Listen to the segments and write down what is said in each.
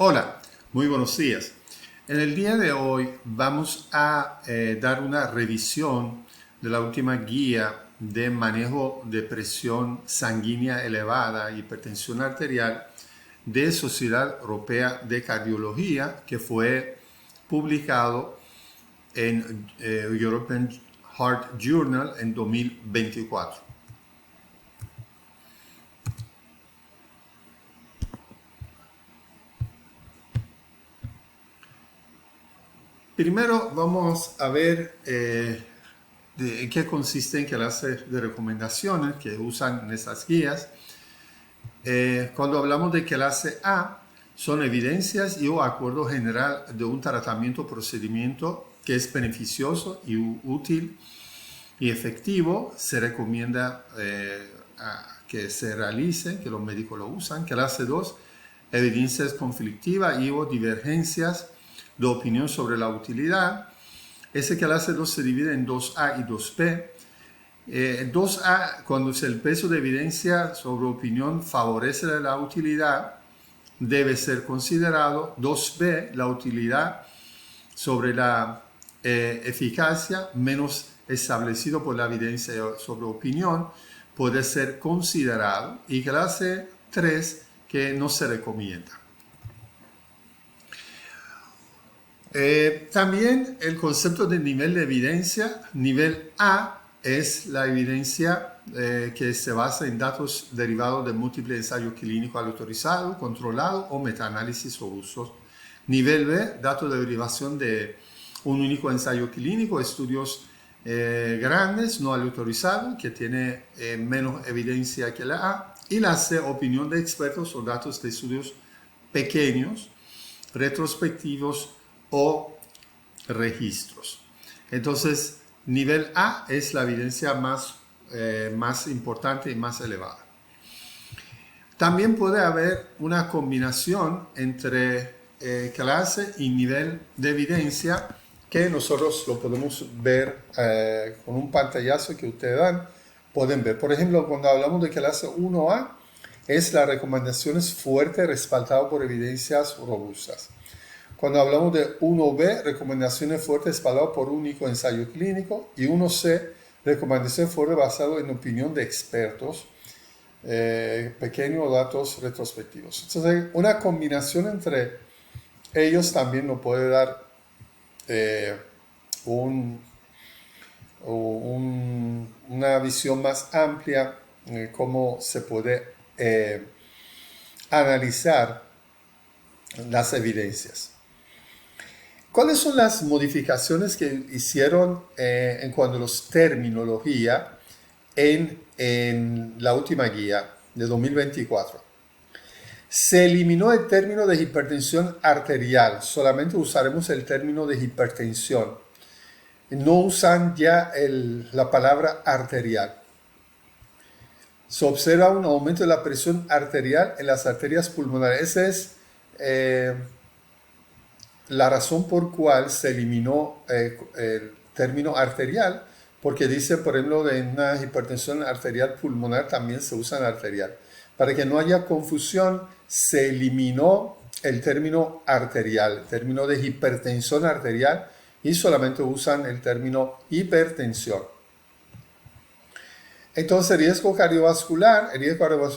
Hola, muy buenos días. En el día de hoy vamos a dar una revisión de la última guía de manejo de presión sanguínea elevada, hipertensión arterial de Sociedad Europea de Cardiología, que fue publicado en European Heart Journal en 2024. Primero vamos a ver en qué consiste en clase de recomendaciones que usan en estas guías. Cuando hablamos de clase A, son evidencias y o acuerdo general de un tratamiento o procedimiento que es beneficioso y útil y efectivo. Se recomienda que se realice, que los médicos lo usan. Clase 2, evidencias conflictivas y o divergencias de opinión sobre la utilidad. Ese clase 2 se divide en 2A y 2B. 2A, cuando el peso de evidencia sobre opinión favorece la utilidad, debe ser considerado. 2B, la utilidad sobre la eficacia menos establecido por la evidencia sobre opinión, puede ser considerado. Y clase 3, que no se recomienda. También el concepto de nivel de evidencia. Nivel A es la evidencia que se basa en datos derivados de múltiples ensayos clínicos autorizados, controlados o metaanálisis o usos. Nivel B, datos de derivación de un único ensayo clínico, estudios grandes, no autorizados, que tiene menos evidencia que la A. Y la C, opinión de expertos o datos de estudios pequeños, retrospectivos o registros. Entonces, nivel A es la evidencia más importante y más elevada. También puede haber una combinación entre clase y nivel de evidencia, que nosotros lo podemos ver con un pantallazo que ustedes pueden ver. Por ejemplo, cuando hablamos de clase 1A, es las recomendaciones fuertes respaldadas por evidencias robustas. Cuando hablamos de 1B, recomendaciones fuertes respaldadas por un único ensayo clínico. Y 1C, recomendaciones fuertes basadas en opinión de expertos, pequeños datos retrospectivos. Entonces, una combinación entre ellos también nos puede dar una visión más amplia de cómo se puede analizar las evidencias. ¿Cuáles son las modificaciones que hicieron en cuanto a los terminología en la última guía de 2024? Se eliminó el término de hipertensión arterial, solamente usaremos el término de hipertensión. No usan ya la palabra arterial. Se observa un aumento de la presión arterial en las arterias pulmonares. Esa es la razón por cual se eliminó el término arterial, porque dice, por ejemplo, de una hipertensión arterial pulmonar también se usa arterial. Para que no haya confusión, se eliminó el término arterial, el término de hipertensión arterial, y solamente usan el término hipertensión. Entonces, el riesgo cardiovascular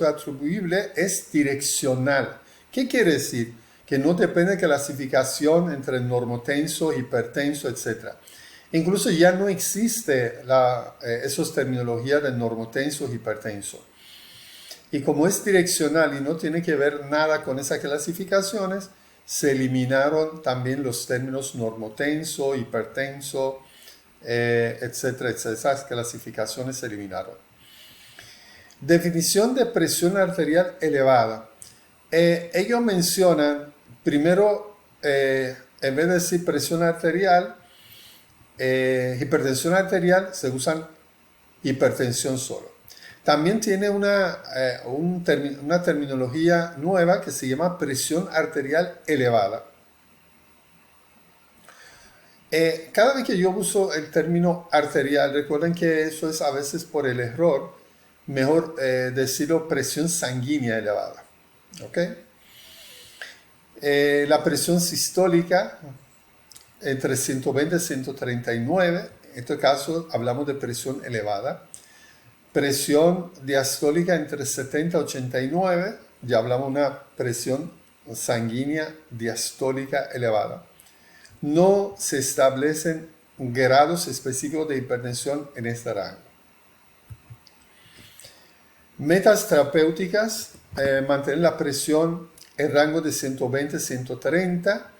atribuible es direccional. ¿Qué quiere decir? Que no depende de clasificación entre normotenso, hipertenso, etc. Incluso ya no existe esas terminologías de normotenso, hipertenso. Y como es direccional y no tiene que ver nada con esas clasificaciones, se eliminaron también los términos normotenso, hipertenso, etcétera, etcétera. Esas clasificaciones se eliminaron. Definición de presión arterial elevada. Ellos mencionan, primero, en vez de decir presión arterial, hipertensión arterial, se usan hipertensión solo. También tiene una terminología nueva que se llama presión arterial elevada. Cada vez que yo uso el término arterial, recuerden que eso es a veces por el error, mejor decirlo presión sanguínea elevada. ¿Ok? La presión sistólica entre 120 y 139, en este caso hablamos de presión elevada. Presión diastólica entre 70 y 89, ya hablamos de una presión sanguínea diastólica elevada. No se establecen grados específicos de hipertensión en este rango. Metas terapéuticas, mantener la presión en rango de 120 a 130.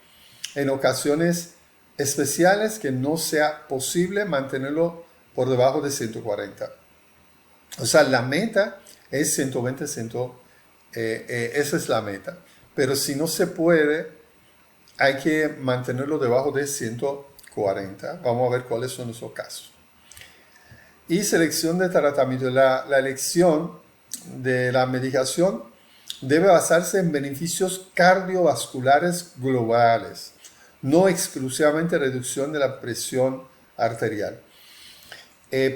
En ocasiones especiales que no sea posible mantenerlo por debajo de 140. O sea, la meta es 120, esa es la meta. Pero si no se puede, hay que mantenerlo debajo de 140. Vamos a ver cuáles son esos casos. Y selección de tratamiento. La elección de la medicación debe basarse en beneficios cardiovasculares globales, no exclusivamente reducción de la presión arterial.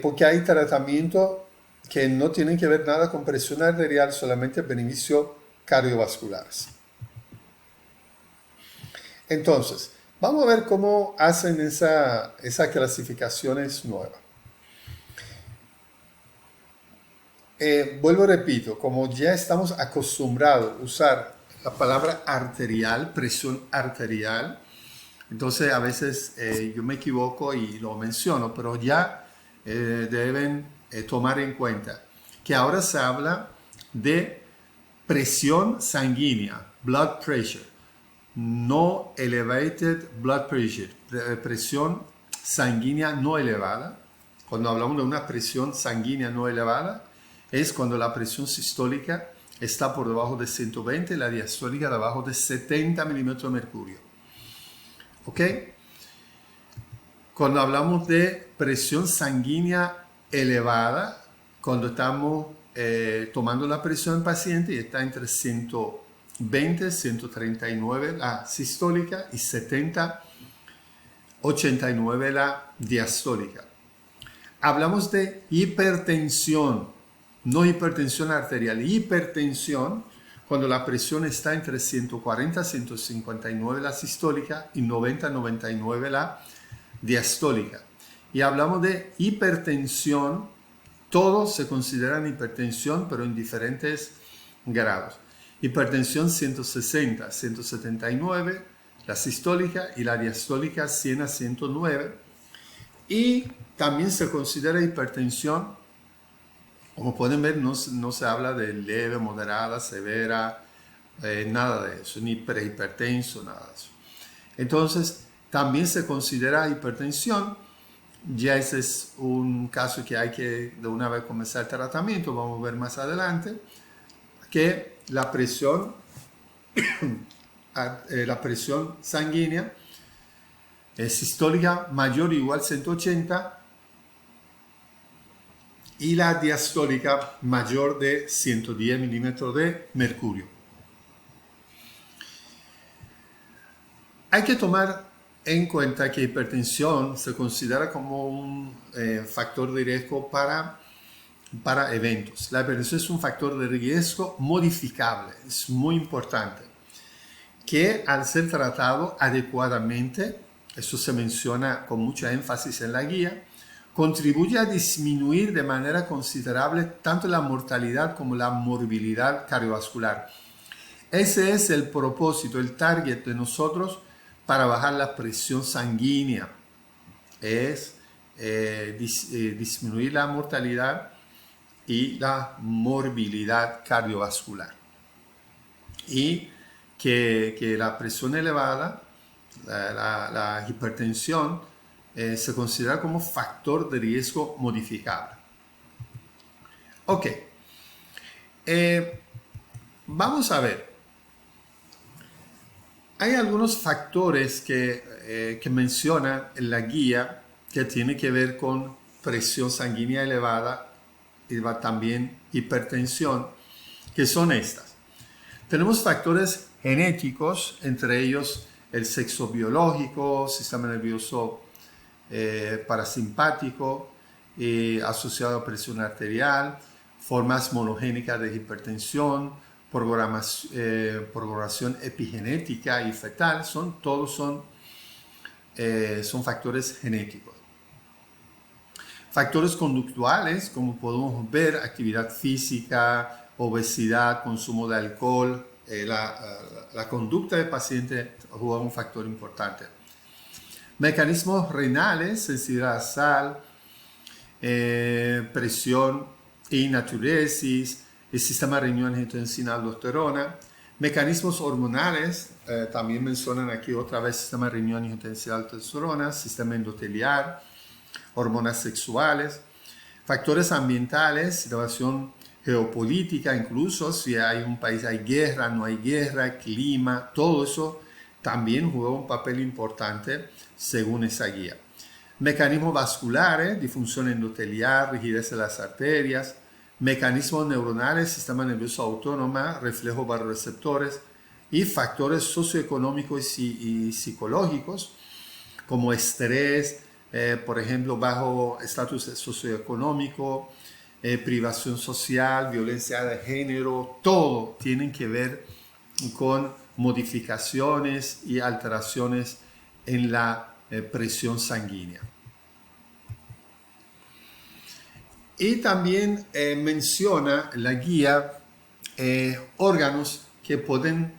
Porque hay tratamientos que no tienen que ver nada con presión arterial, solamente beneficios cardiovasculares. Entonces, vamos a ver cómo hacen esas clasificaciones nuevas. Vuelvo, repito, como ya estamos acostumbrados a usar la palabra arterial, presión arterial, entonces a veces yo me equivoco y lo menciono, pero ya deben tomar en cuenta que ahora se habla de presión sanguínea, blood pressure, no elevated blood pressure, presión sanguínea no elevada. Cuando hablamos de una presión sanguínea no elevada, es cuando la presión sistólica está por debajo de 120 y la diastólica debajo de 70 milímetros de mercurio. ¿Ok? Cuando hablamos de presión sanguínea elevada, cuando estamos tomando la presión del paciente y está entre 120, 139 la sistólica y 70, 89 la diastólica. Hablamos de hipertensión, no hipertensión arterial, hipertensión cuando la presión está entre 140 y 159 la sistólica y 90 99 la diastólica. Y hablamos de hipertensión, todos se consideran hipertensión, pero en diferentes grados. Hipertensión 160, 179, la sistólica, y la diastólica 100 a 109. Y también se considera hipertensión, como pueden ver, no se habla de leve, moderada, severa, nada de eso, ni prehipertenso, nada de eso. Entonces, también se considera hipertensión. Ya ese es un caso que hay que de una vez comenzar el tratamiento. Vamos a ver más adelante que la presión sanguínea sistólica mayor o igual a 180 y la diastólica mayor de 110 milímetros de mercurio. Hay que tomar en cuenta que hipertensión se considera como un factor de riesgo para eventos. La hipertensión es un factor de riesgo modificable, es muy importante, que al ser tratado adecuadamente, eso se menciona con mucha énfasis en la guía, contribuye a disminuir de manera considerable tanto la mortalidad como la morbilidad cardiovascular. Ese es el propósito, el target de nosotros para bajar la presión sanguínea, es disminuir la mortalidad y la morbilidad cardiovascular. Y que la presión elevada, la hipertensión, se considera como factor de riesgo modificable. Ok, vamos a ver. Hay algunos factores que menciona en la guía que tienen que ver con presión sanguínea elevada y también hipertensión, que son estas. Tenemos factores genéticos, entre ellos el sexo biológico, sistema nervioso parasimpático asociado a presión arterial, formas monogénicas de hipertensión, programación epigenética y fetal, todos son factores genéticos. Factores conductuales, como podemos ver, actividad física, obesidad, consumo de alcohol, la conducta del paciente juega un factor importante. Mecanismos renales, sensibilidad a sal, presión y natriuresis, el sistema renina-angiotensina-aldosterona. Mecanismos hormonales, también mencionan aquí otra vez sistema renina-angiotensina-aldosterona, sistema endoteliar, hormonas sexuales, factores ambientales, situación geopolítica, incluso si hay un país, hay guerra, no hay guerra, clima, todo eso también juega un papel importante según esa guía. Mecanismos vasculares, disfunción endoteliar, rigidez de las arterias, mecanismos neuronales, sistema nervioso autónomo, reflejos barorreceptores y factores socioeconómicos y psicológicos como estrés, por ejemplo, bajo estatus socioeconómico, privación social, violencia de género, todo tienen que ver con modificaciones y alteraciones en la presión sanguínea. Y también menciona la guía órganos que pueden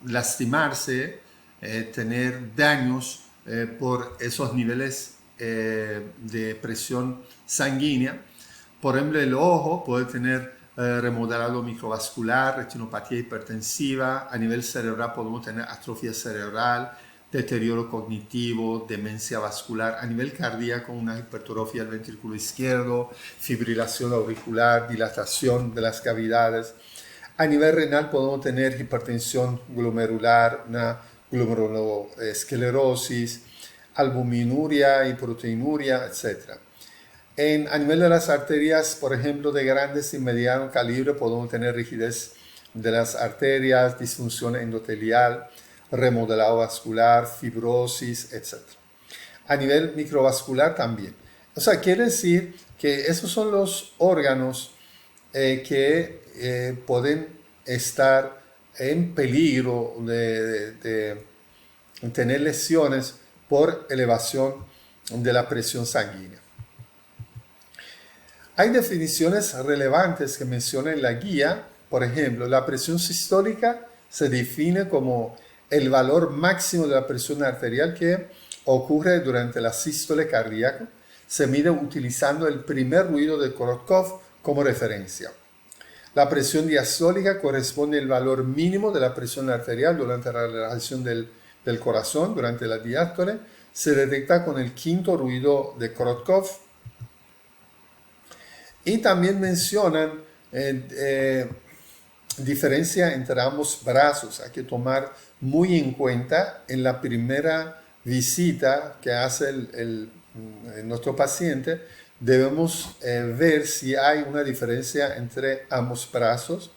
lastimarse, tener daños por esos niveles de presión sanguínea. Por ejemplo, el ojo puede tener remodelado microvascular, retinopatía hipertensiva. A nivel cerebral podemos tener atrofia cerebral, deterioro cognitivo, demencia vascular. A nivel cardíaco, una hipertrofia del ventrículo izquierdo, fibrilación auricular, dilatación de las cavidades. A nivel renal podemos tener hipertensión glomerular, una glomeruloesclerosis, albuminuria y proteinuria, etc. A nivel de las arterias, por ejemplo, de grandes y mediano calibre, podemos tener rigidez de las arterias, disfunción endotelial, remodelado vascular, fibrosis, etc. A nivel microvascular también. O sea, quiere decir que esos son los órganos que pueden estar en peligro de tener lesiones por elevación de la presión sanguínea. Hay definiciones relevantes que menciona en la guía. Por ejemplo, la presión sistólica se define como el valor máximo de la presión arterial que ocurre durante la sístole cardíaca. Se mide utilizando el primer ruido de Korotkov como referencia. La presión diastólica corresponde al valor mínimo de la presión arterial durante la relajación del corazón. Durante la diástole se detecta con el quinto ruido de Korotkov. Y también mencionan diferencia entre ambos brazos. Hay que tomar muy en cuenta en la primera visita que hace nuestro paciente. Debemos ver si hay una diferencia entre ambos brazos.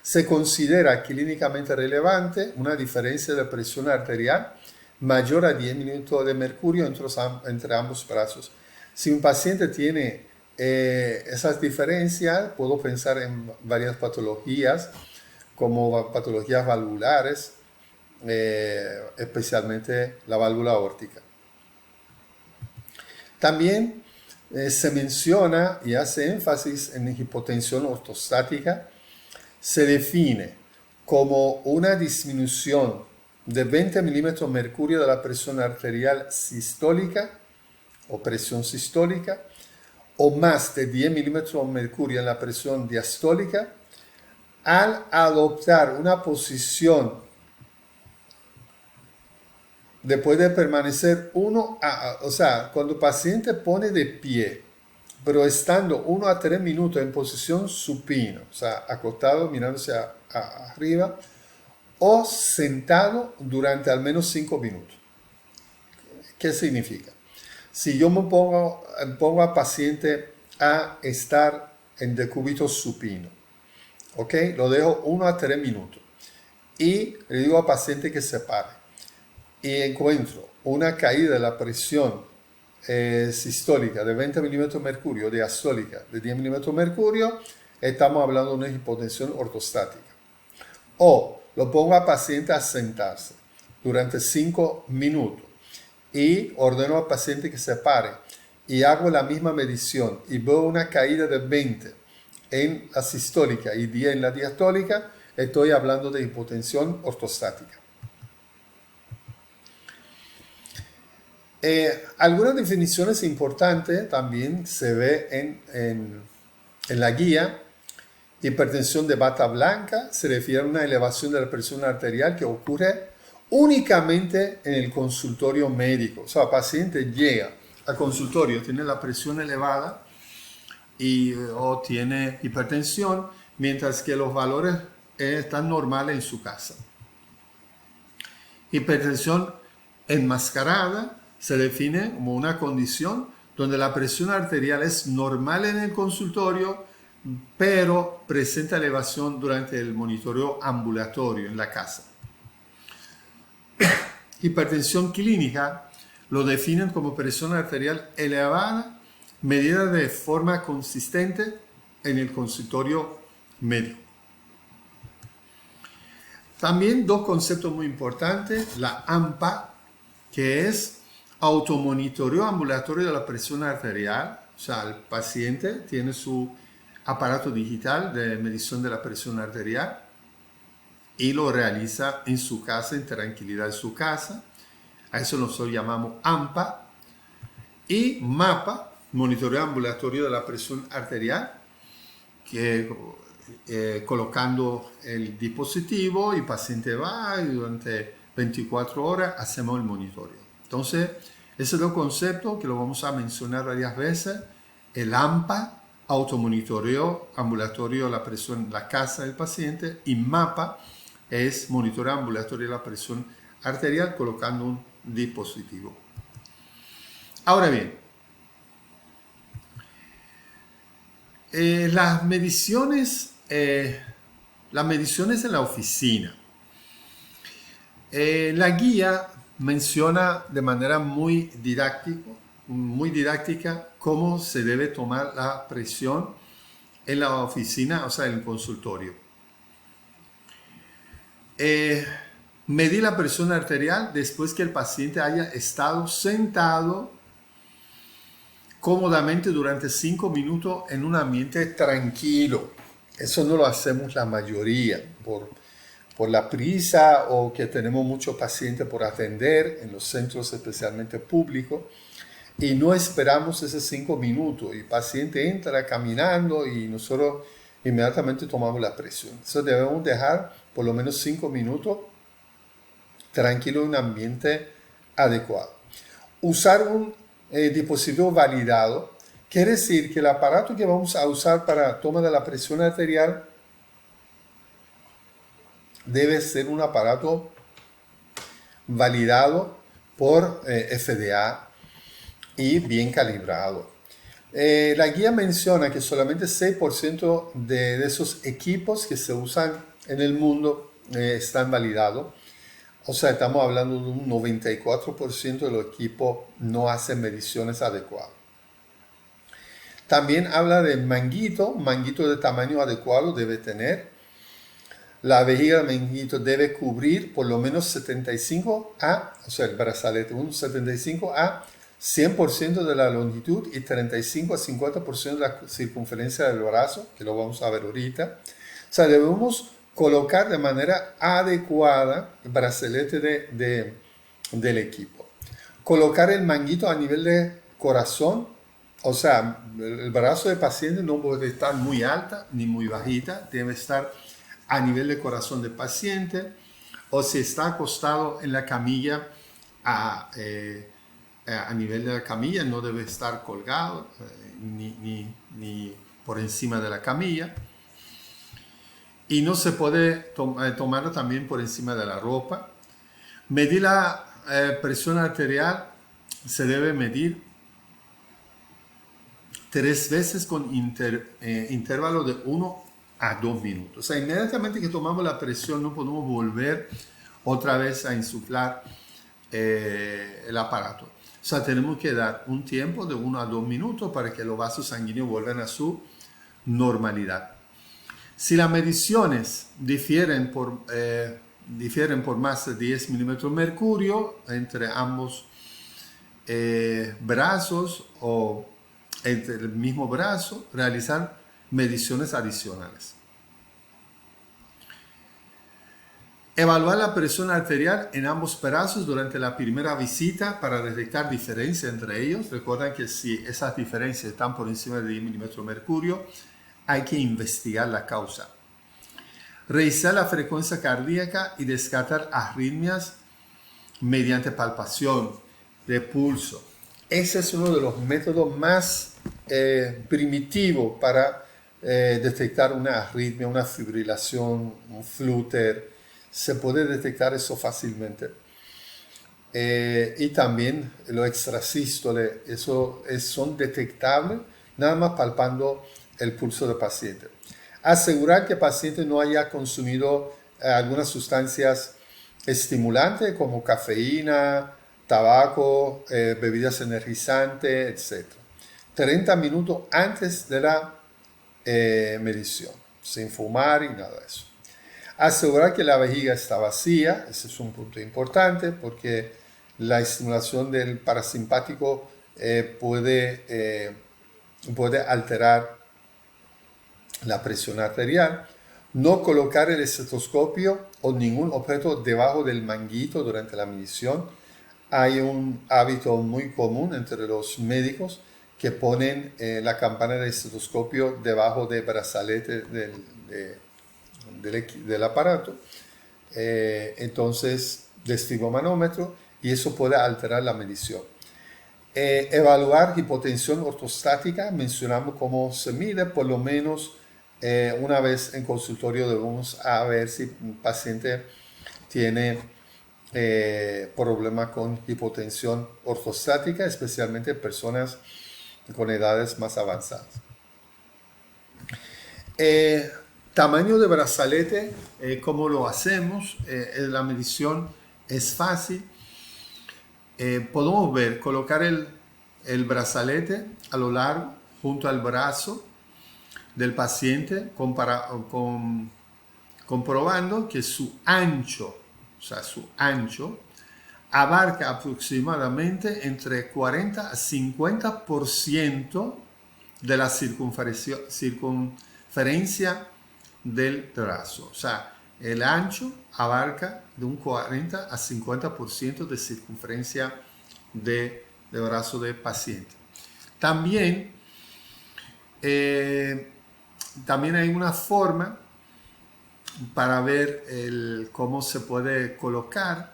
Se considera clínicamente relevante una diferencia de presión arterial mayor a 10 milímetros de mercurio entre ambos brazos. Si un paciente tiene esas diferencias, puedo pensar en varias patologías, como patologías valvulares, especialmente la válvula aórtica. También se menciona y hace énfasis en hipotensión ortostática. Se define como una disminución de 20 milímetros de mercurio de la presión arterial sistólica o presión sistólica, o más de 10 milímetros de mercurio en la presión diastólica, al adoptar una posición después de permanecer o sea, cuando el paciente pone de pie, pero estando 1 a 3 minutos en posición supino, o sea, acostado mirándose arriba, o sentado durante al menos 5 minutos. ¿Qué significa? Si yo me pongo al paciente a estar en decúbito supino, ¿ok? Lo dejo 1 a 3 minutos y le digo al paciente que se pare y encuentro una caída de la presión sistólica de 20 milímetros de mercurio, diastólica de 10 milímetros de mercurio, estamos hablando de una hipotensión ortostática. O lo pongo al paciente a sentarse durante 5 minutos y ordeno al paciente que se pare y hago la misma medición y veo una caída de 20 en la sistólica y 10 en la diastólica, estoy hablando de hipotensión ortostática. Algunas definiciones importantes también se ve en la guía. Hipertensión de bata blanca se refiere a una elevación de la presión arterial que ocurre únicamente en el consultorio médico. O sea, el paciente llega al consultorio, tiene la presión elevada o tiene hipertensión, mientras que los valores están normales en su casa. Hipertensión enmascarada se define como una condición donde la presión arterial es normal en el consultorio, pero presenta elevación durante el monitoreo ambulatorio en la casa. Hipertensión clínica lo definen como presión arterial elevada, medida de forma consistente en el consultorio médico. También dos conceptos muy importantes, la AMPA, que es automonitoreo ambulatorio de la presión arterial, o sea, el paciente tiene su aparato digital de medición de la presión arterial y lo realiza en su casa, en tranquilidad de su casa. A eso nosotros llamamos AMPA. Y MAPA, monitoreo ambulatorio de la presión arterial, que colocando el dispositivo y el paciente va y durante 24 horas hacemos el monitoreo. Entonces, esos dos conceptos que lo vamos a mencionar varias veces, el AMPA, automonitoreo ambulatorio de la presión en la casa del paciente, y MAPA es monitoreo ambulatorio de la presión arterial colocando un dispositivo. Ahora bien, las mediciones en la oficina. La guía menciona de manera muy didáctica cómo se debe tomar la presión en la oficina, o sea, en el consultorio. Medir la presión arterial después que el paciente haya estado sentado cómodamente durante 5 minutos en un ambiente tranquilo. Eso no lo hacemos la mayoría por la prisa o que tenemos muchos pacientes por atender en los centros especialmente públicos y no esperamos esos 5 minutos y el paciente entra caminando y nosotros inmediatamente tomamos la presión. Entonces debemos dejar por lo menos 5 minutos tranquilo en un ambiente adecuado. Usar un dispositivo validado quiere decir que el aparato que vamos a usar para toma de la presión arterial debe ser un aparato validado por FDA y bien calibrado. La guía menciona que solamente 6% de esos equipos que se usan en el mundo están validados. O sea, estamos hablando de un 94% de los equipos no hacen mediciones adecuadas. También habla de manguito de tamaño adecuado debe tener. La vejiga del manguito debe cubrir por lo menos 75 a, o sea, el brazalete, un 75 a 100% de la longitud y 35 a 50% de la circunferencia del brazo, que lo vamos a ver ahorita. O sea, debemos colocar de manera adecuada el brazalete del equipo. Colocar el manguito a nivel de corazón, o sea, el brazo del paciente no puede estar muy alta ni muy bajita, debe estar a nivel de corazón del paciente, o si está acostado en la camilla, a nivel de la camilla, no debe estar colgado ni por encima de la camilla. Y no se puede tomarlo también por encima de la ropa. Medir la presión arterial se debe medir 3 veces con intervalo de 1 a 2 minutos. O sea, inmediatamente que tomamos la presión no podemos volver otra vez a insuflar el aparato. O sea, tenemos que dar un tiempo de 1 a 2 minutos para que los vasos sanguíneos vuelvan a su normalidad. Si las mediciones difieren por más de 10 milímetros de mercurio entre ambos brazos o entre el mismo brazo, realizar mediciones adicionales. Evaluar la presión arterial en ambos brazos durante la primera visita para detectar diferencias entre ellos. Recuerden que si esas diferencias están por encima de 10 milímetros de mercurio, hay que investigar la causa. Revisar la frecuencia cardíaca y descartar arritmias mediante palpación de pulso. Ese es uno de los métodos más primitivos para detectar una arritmia, una fibrilación, un flúter. Se puede detectar eso fácilmente. Y también los extrasístoles, son detectables nada más palpando el pulso del paciente. Asegurar que el paciente no haya consumido algunas sustancias estimulantes como cafeína, tabaco, bebidas energizantes, etc. 30 minutos antes de la medición, sin fumar y nada de eso. Asegurar que la vejiga está vacía, ese es un punto importante porque la estimulación del parasimpático puede alterar la presión arterial. No colocar el estetoscopio o ningún objeto debajo del manguito durante la medición. Hay un hábito muy común entre los médicos que ponen la campana del estetoscopio debajo del brazalete del aparato, entonces de esfigmomanómetro, y eso puede alterar la medición. Evaluar hipotensión ortostática, mencionamos cómo se mide, por lo menos una vez en consultorio debemos a ver si un paciente tiene problemas con hipotensión ortostática, especialmente personas con edades más avanzadas. Tamaño de brazalete, ¿cómo lo hacemos? La medición es fácil. Podemos ver, colocar el brazalete a lo largo junto al brazo del paciente, comprobando que su ancho abarca aproximadamente entre 40 a 50% de la circunferencia del brazo. O sea, el ancho abarca de un 40 a 50% de circunferencia del brazo del paciente. También hay una forma para ver cómo se puede colocar.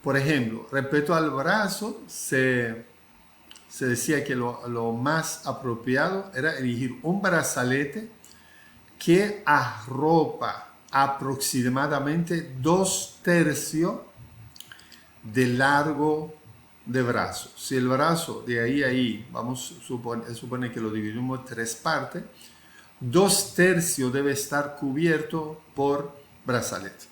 Por ejemplo, respecto al brazo, se decía que lo más apropiado era elegir un brazalete que arropa aproximadamente 2/3 de largo de brazo. Si el brazo de ahí, vamos a suponer que lo dividimos en 3 partes, 2/3 debe estar cubierto por brazalete.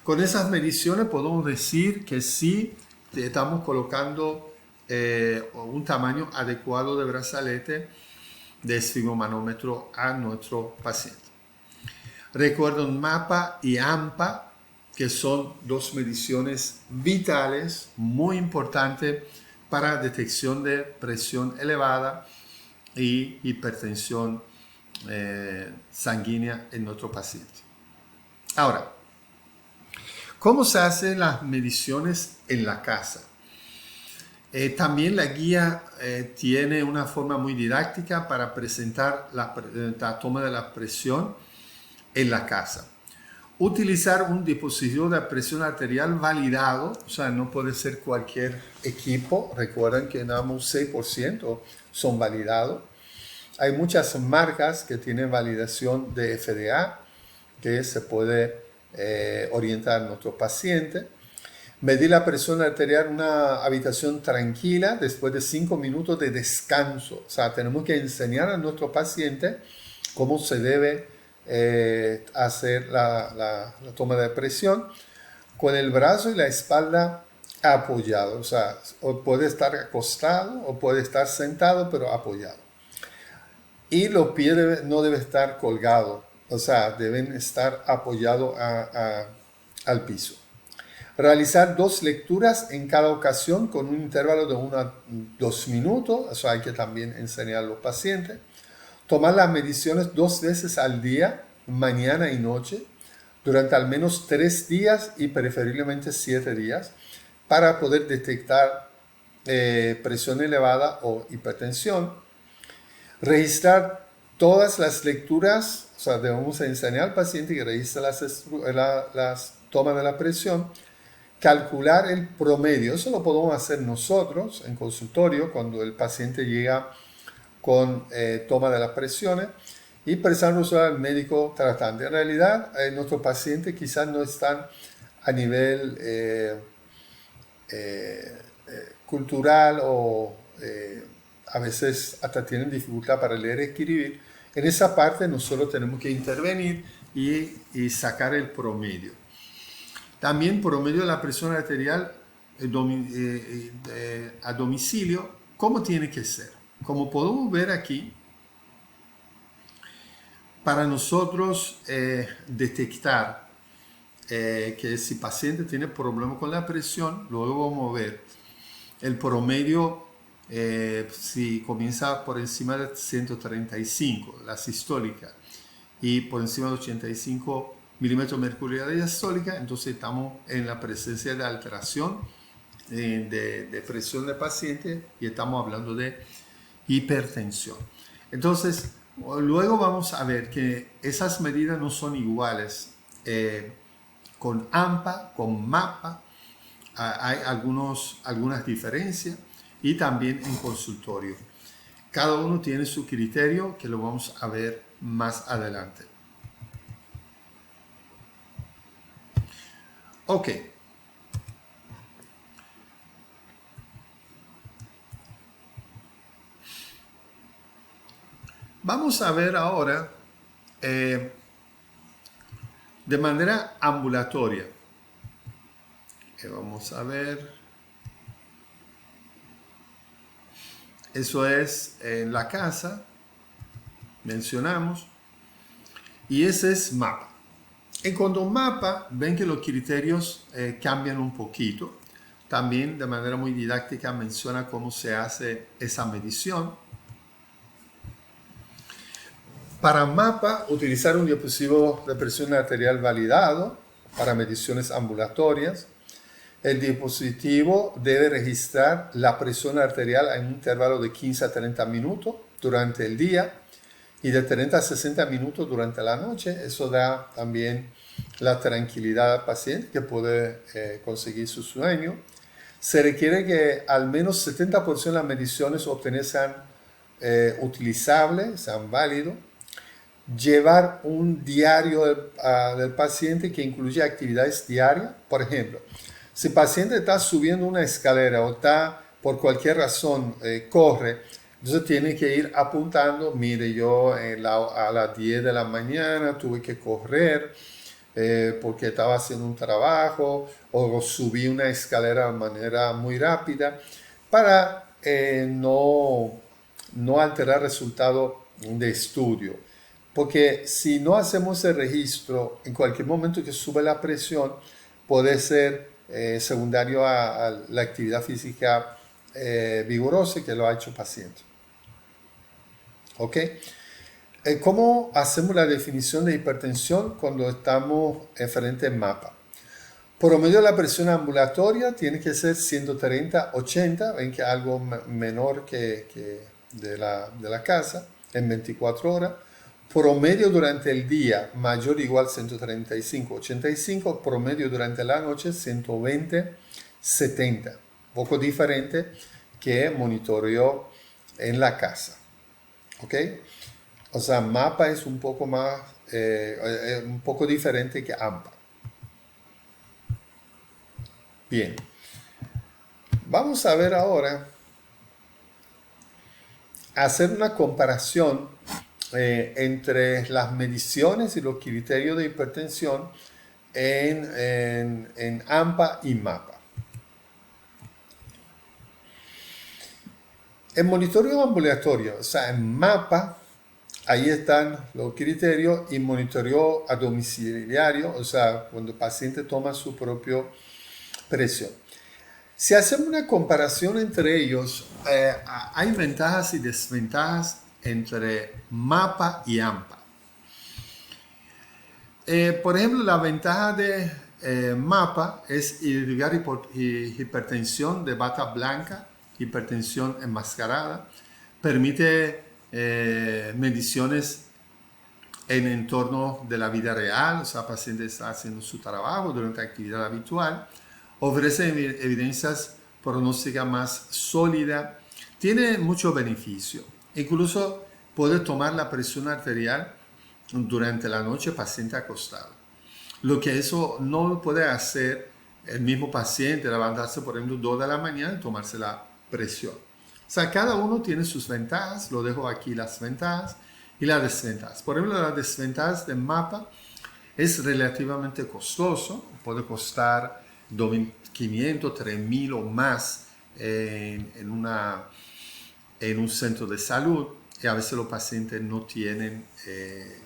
Con esas mediciones podemos decir que sí estamos colocando un tamaño adecuado de brazalete de esfigmomanómetro a nuestro paciente. Recuerden MAPA y AMPA, que son dos mediciones vitales, muy importantes para detección de presión elevada y hipertensión sanguínea en nuestro paciente. Ahora, ¿cómo se hacen las mediciones en la casa? También la guía tiene una forma muy didáctica para presentar la toma de la presión en la casa. Utilizar un dispositivo de presión arterial validado, o sea, no puede ser cualquier equipo. Recuerden que nada más un 6% son validados. Hay muchas marcas que tienen validación de FDA que se puede orientar a nuestro paciente. Medir la presión arterial en una habitación tranquila después de 5 minutos de descanso. O sea, tenemos que enseñar a nuestro paciente cómo se debe hacer la toma de presión con el brazo y la espalda apoyados. O sea, o puede estar acostado o puede estar sentado, pero apoyado. y los pies no deben estar colgados, o sea, deben estar apoyados al piso. Realizar 2 lecturas en cada ocasión con un intervalo de 1 a 2 minutos, eso hay que también enseñar a los pacientes. Tomar las mediciones 2 veces al día, mañana y noche, durante al menos 3 días y preferiblemente 7 días, para poder detectar presión elevada o hipertensión. Registrar todas las lecturas, o sea, debemos enseñar al paciente que registre las tomas de la presión, calcular el promedio, eso lo podemos hacer nosotros en consultorio cuando el paciente llega con toma de las presiones y presentarnos al médico tratante. En realidad, nuestros pacientes quizás no están a nivel cultural o a veces hasta tienen dificultad para leer y escribir. En esa parte nosotros tenemos que intervenir y sacar el promedio. También promedio de la presión arterial a domicilio, ¿cómo tiene que ser? Como podemos ver aquí, para nosotros detectar que si el paciente tiene problemas con la presión, luego vamos a ver el promedio, si comienza por encima de 135, la sistólica, y por encima de 85 milímetros de mercurio de diastólica, entonces estamos en la presencia de alteración de presión del paciente y estamos hablando de hipertensión. Entonces, luego vamos a ver que esas medidas no son iguales con AMPA, con MAPA, hay algunas diferencias y también en consultorio. Cada uno tiene su criterio que lo vamos a ver más adelante. Ok. Vamos a ver ahora de manera ambulatoria. Vamos a ver. Eso es en la casa, mencionamos. Y ese es MAPA. Y cuando MAPA, ven que los criterios cambian un poquito. También de manera muy didáctica menciona cómo se hace esa medición. Para MAPA, utilizar un dispositivo de presión arterial validado para mediciones ambulatorias. El dispositivo debe registrar la presión arterial en un intervalo de 15 a 30 minutos durante el día y de 30 a 60 minutos durante la noche. Eso da también la tranquilidad al paciente que puede conseguir su sueño. Se requiere que al menos 70% de las mediciones obtenidas sean utilizables, sean válidos. Llevar un diario del paciente que incluya actividades diarias. Por ejemplo, si el paciente está subiendo una escalera o está por cualquier razón corre, entonces tiene que ir apuntando, mire, yo a las 10 de la mañana tuve que correr porque estaba haciendo un trabajo o subí una escalera de manera muy rápida para no alterar el resultado de estudio. Porque si no hacemos el registro, en cualquier momento que sube la presión, puede ser secundario a la actividad física vigorosa que lo ha hecho el paciente. ¿Ok? ¿Cómo hacemos la definición de hipertensión cuando estamos frente al MAPA? Promedio de la presión ambulatoria tiene que ser 130-80, ven que algo menor que de la casa, en 24 horas. Promedio durante el día mayor o igual 135-85, promedio durante la noche 120-70, poco diferente que monitoreó en la casa. ¿Ok? O sea, MAPA es un poco más, un poco diferente que AMPA. Bien, vamos a ver ahora, hacer una comparación entre las mediciones y los criterios de hipertensión en AMPA y MAPA. En monitoreo ambulatorio, o sea, en MAPA, ahí están los criterios y monitoreo a domiciliario, o sea, cuando el paciente toma su propia presión. Si hacemos una comparación entre ellos, hay ventajas y desventajas entre MAPA y AMPA. Por ejemplo, la ventaja de MAPA es irrigar hipertensión de bata blanca, hipertensión enmascarada, permite mediciones en entorno de la vida real, o sea, el paciente está haciendo su trabajo durante la actividad habitual, ofrece evidencias pronósticas más sólidas, tiene mucho beneficio, incluso puede tomar la presión arterial durante la noche paciente acostado. Lo que eso no puede hacer el mismo paciente, levantarse por ejemplo 2 de la mañana y tomarse la presión. O sea, cada uno tiene sus ventajas, lo dejo aquí las ventajas y las desventajas. Por ejemplo, las desventajas de MAPA es relativamente costoso, puede costar 2.500, 3.000 o más en un centro de salud. Y a veces los pacientes no tienen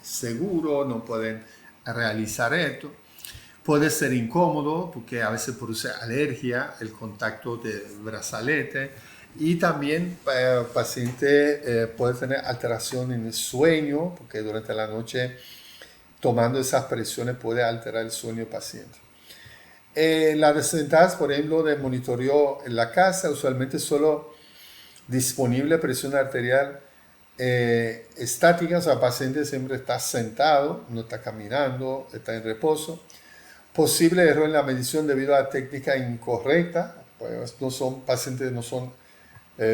seguro, no pueden realizar esto. Puede ser incómodo porque a veces produce alergia, el contacto de brazalete. Y también el paciente puede tener alteración en el sueño, porque durante la noche tomando esas presiones puede alterar el sueño del paciente. Las desventajas, por ejemplo, de monitoreo en la casa, usualmente solo disponible presión arterial estática, o sea, el paciente siempre está sentado, no está caminando, está en reposo. Posible error en la medición debido a la técnica incorrecta, pues pacientes no son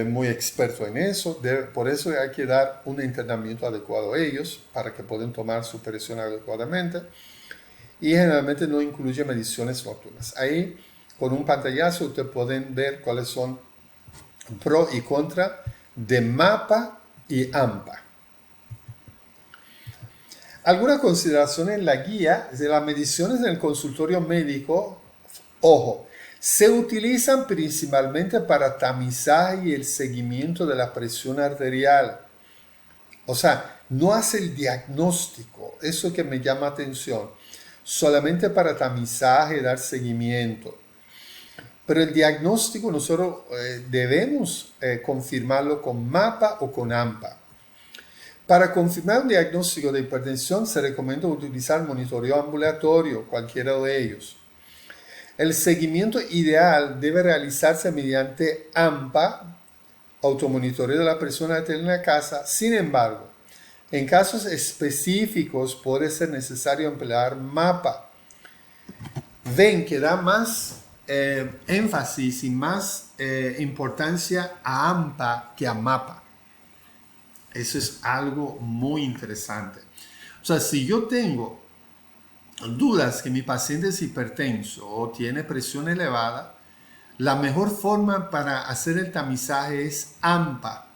muy expertos en eso, por eso hay que dar un internamiento adecuado a ellos para que puedan tomar su presión adecuadamente, y generalmente no incluye mediciones nocturnas. Ahí con un pantallazo ustedes pueden ver cuáles son pro y contra de MAPA y AMPA. Algunas consideraciones en la guía de las mediciones en el consultorio médico. Ojo, se utilizan principalmente para tamizaje y el seguimiento de la presión arterial. O sea, no hace el diagnóstico, eso que me llama atención, solamente para tamizaje, dar seguimiento. Pero el diagnóstico nosotros debemos confirmarlo con MAPA o con AMPA. Para confirmar un diagnóstico de hipertensión se recomienda utilizar monitoreo ambulatorio, cualquiera de ellos. El seguimiento ideal debe realizarse mediante AMPA, automonitoreo de la presión arterial en la casa. Sin embargo, en casos específicos puede ser necesario emplear MAPA. Ven que da más énfasis y más importancia a AMPA que a MAPA. Eso es algo muy interesante. O sea, si yo tengo dudas que mi paciente es hipertenso o tiene presión elevada, la mejor forma para hacer el tamizaje es AMPA,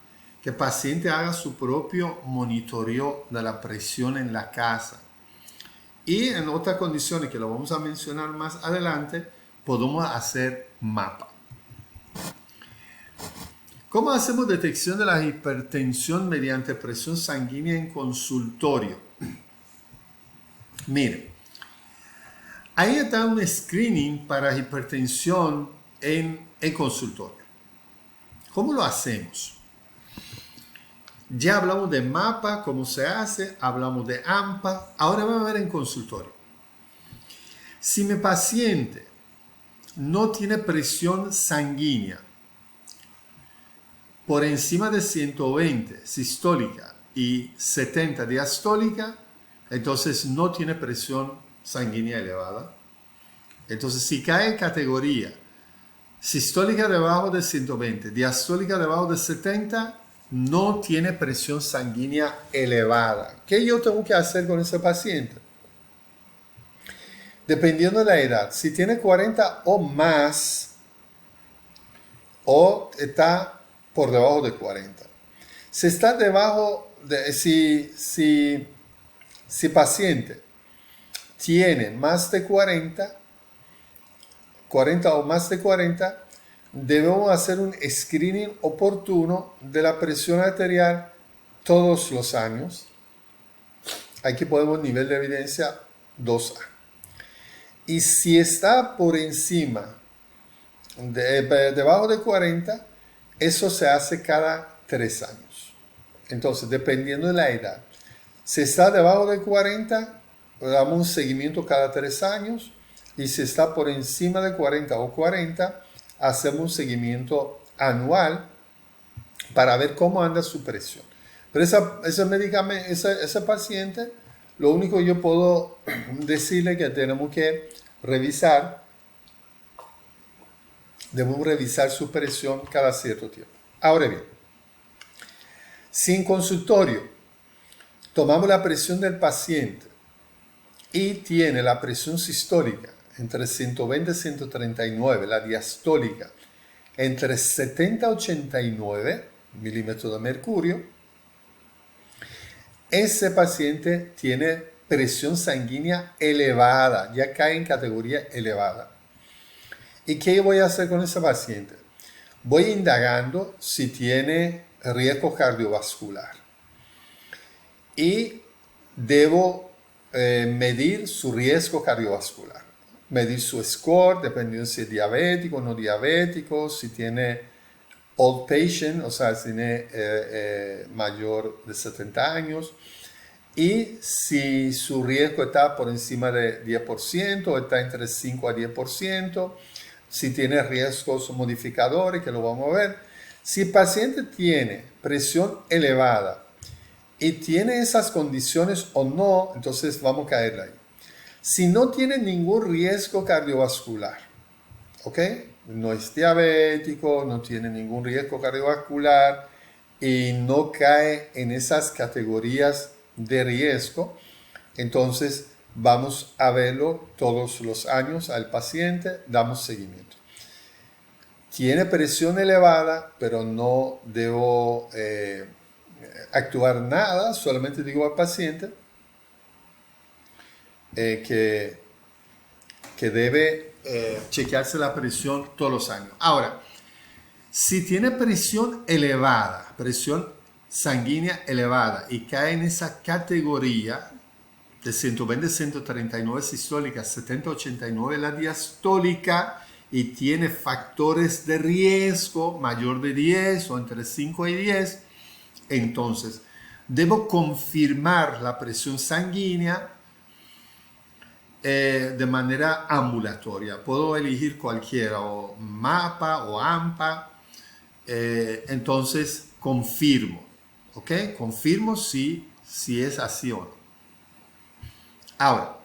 que el paciente haga su propio monitoreo de la presión en la casa. Y en otras condiciones que lo vamos a mencionar más adelante, podemos hacer MAPA. ¿Cómo hacemos detección de la hipertensión mediante presión sanguínea en consultorio? Miren, ahí está un screening para hipertensión en consultorio. ¿Cómo lo hacemos? Ya hablamos de MAPA, cómo se hace, hablamos de AMPA, ahora vamos a ver en consultorio. Si mi paciente no tiene presión sanguínea por encima de 120 sistólica y 70 diastólica, entonces no tiene presión sanguínea elevada. Entonces, si cae en categoría sistólica debajo de 120, diastólica debajo de 70, no tiene presión sanguínea elevada. ¿Qué yo tengo que hacer con ese paciente? Dependiendo de la edad, si tiene 40 o más, o está por debajo de 40. Si está debajo de, si paciente tiene más de 40 o más de 40, debemos hacer un screening oportuno de la presión arterial todos los años. aquí podemos nivel de evidencia 2A. Y si está por encima, debajo de 40, eso se hace cada 3 años. Entonces, dependiendo de la edad. Si está debajo de 40, damos un seguimiento cada 3 años. Y si está por encima de 40 o 40, hacemos un seguimiento anual para ver cómo anda su presión. Pero ese paciente, lo único que yo puedo decirle es que tenemos que revisar, debemos revisar su presión cada cierto tiempo. Ahora bien, si en consultorio tomamos la presión del paciente y tiene la presión sistólica entre 120 y 139, la diastólica entre 70 y 89 milímetros de mercurio, ese paciente tiene presión sanguínea elevada, ya cae en categoría elevada. ¿Y qué voy a hacer con ese paciente? Voy indagando si tiene riesgo cardiovascular y debo medir su riesgo cardiovascular, medir su score, dependiendo si es diabético o no diabético, si tiene old patient, o sea, si tiene mayor de 70 años, y si su riesgo está por encima de 10% o está entre 5 a 10%, si tiene riesgos modificadores, que lo vamos a ver. Si el paciente tiene presión elevada y tiene esas condiciones o no, entonces vamos a caer ahí. Si no tiene ningún riesgo cardiovascular, ¿ok? No es diabético, no tiene ningún riesgo cardiovascular y no cae en esas categorías de riesgo, entonces vamos a verlo todos los años al paciente, damos seguimiento. Tiene presión elevada, pero no debo actuar nada, solamente digo al paciente que debe chequearse la presión todos los años. Ahora, si tiene presión elevada, presión sanguínea elevada y cae en esa categoría de 120, 139 sistólica, 70, 89 la diastólica y tiene factores de riesgo mayor de 10 o entre 5 y 10, entonces debo confirmar la presión sanguínea de manera ambulatoria. Puedo elegir cualquiera, o MAPA o AMPA. Entonces confirmo, ¿ok? Confirmo si es así o no. Ahora,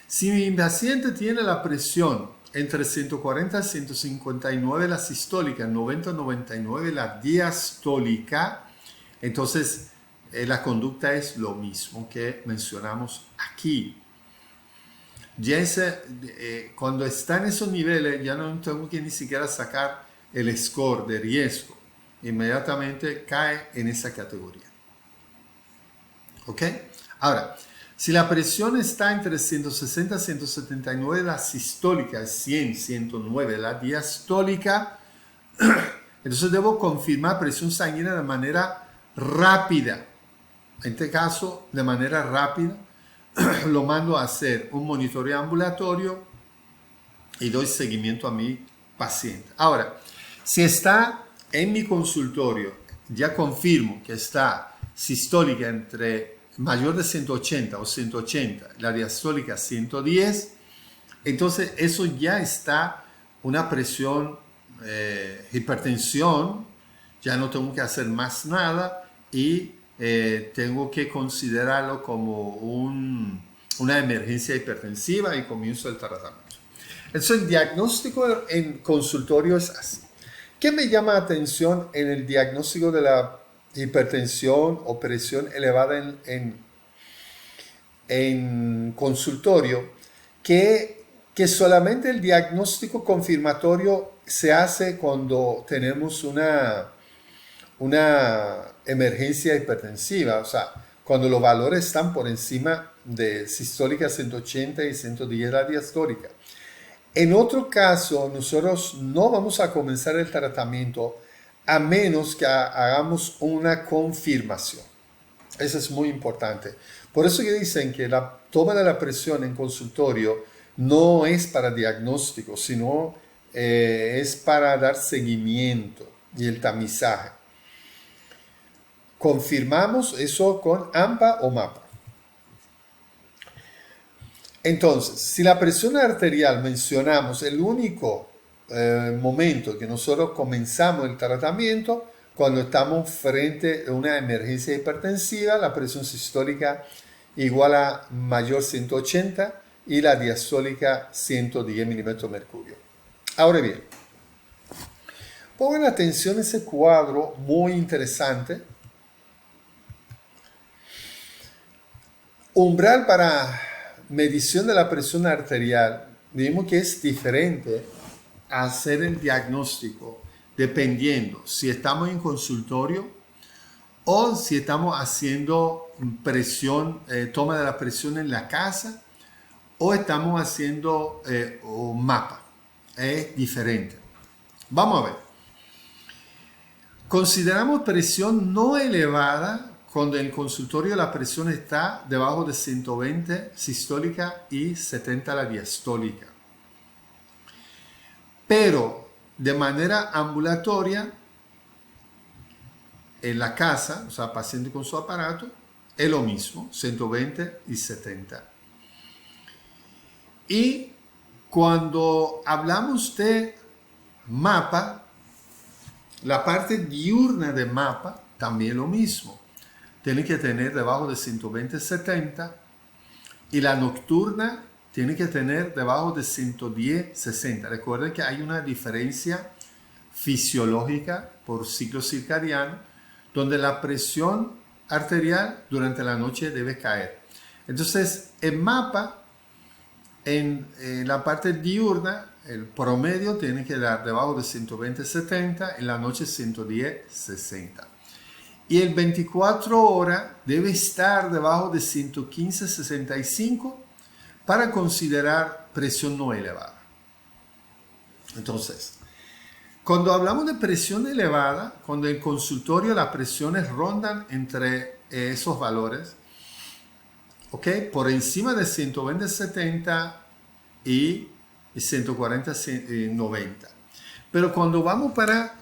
si mi paciente tiene la presión entre 140 y 159 la sistólica, 90 y 99 la diastólica, entonces la conducta es lo mismo que mencionamos aquí. Ya cuando está en esos niveles, ya no tengo que ni siquiera sacar el score de riesgo. Inmediatamente cae en esa categoría. ¿Ok? Ahora, si la presión está entre 160 y 179 la sistólica, 100, 109 la diastólica, entonces debo confirmar presión sanguínea de manera rápida. En este caso, de manera rápida, lo mando a hacer un monitoreo ambulatorio y doy seguimiento a mi paciente. Ahora, si está en mi consultorio, ya confirmo que está sistólica entre mayor de 180 o 180, la diastólica 110, entonces eso ya está una presión, hipertensión, ya no tengo que hacer más nada y tengo que considerarlo como una emergencia hipertensiva y comienzo el tratamiento. Entonces el diagnóstico en consultorio es así. ¿Qué me llama la atención en el diagnóstico de la hipertensión o presión elevada en consultorio? Que solamente el diagnóstico confirmatorio se hace cuando tenemos una emergencia hipertensiva, o sea, cuando los valores están por encima de sistólica 180 y 110 la diastólica. En otro caso, nosotros no vamos a comenzar el tratamiento a menos que hagamos una confirmación. Eso es muy importante. Por eso que dicen que la toma de la presión en consultorio no es para diagnóstico, sino es para dar seguimiento y el tamizaje. Confirmamos eso con AMPA o MAPA. Entonces, si la presión arterial mencionamos el único momento que nosotros comenzamos el tratamiento, cuando estamos frente a una emergencia hipertensiva, la presión sistólica igual a mayor 180 y la diastólica 110 milímetros de mercurio. Ahora bien, pongan atención a ese cuadro muy interesante. Umbral para medición de la presión arterial, vimos que es diferente a hacer el diagnóstico dependiendo si estamos en consultorio o si estamos haciendo presión, toma de la presión en la casa o estamos haciendo MAPA. Es diferente. Vamos a ver. Consideramos presión no elevada cuando en el consultorio la presión está debajo de 120 sistólica y 70 la diastólica. Pero de manera ambulatoria, en la casa, o sea, paciente con su aparato, es lo mismo, 120 y 70. Y cuando hablamos de MAPA, la parte diurna de MAPA también es lo mismo. Tiene que tener debajo de 120-70 y la nocturna tiene que tener debajo de 110-60. Recuerden que hay una diferencia fisiológica por ciclo circadiano donde la presión arterial durante la noche debe caer. Entonces, en MAPA, en la parte diurna, el promedio tiene que dar debajo de 120-70, en la noche 110-60. Y el 24 horas debe estar debajo de 115-65 para considerar presión no elevada. Entonces, cuando hablamos de presión elevada, cuando en el consultorio las presiones rondan entre esos valores, ¿ok? Por encima de 120-70 y 140-90. Pero cuando vamos para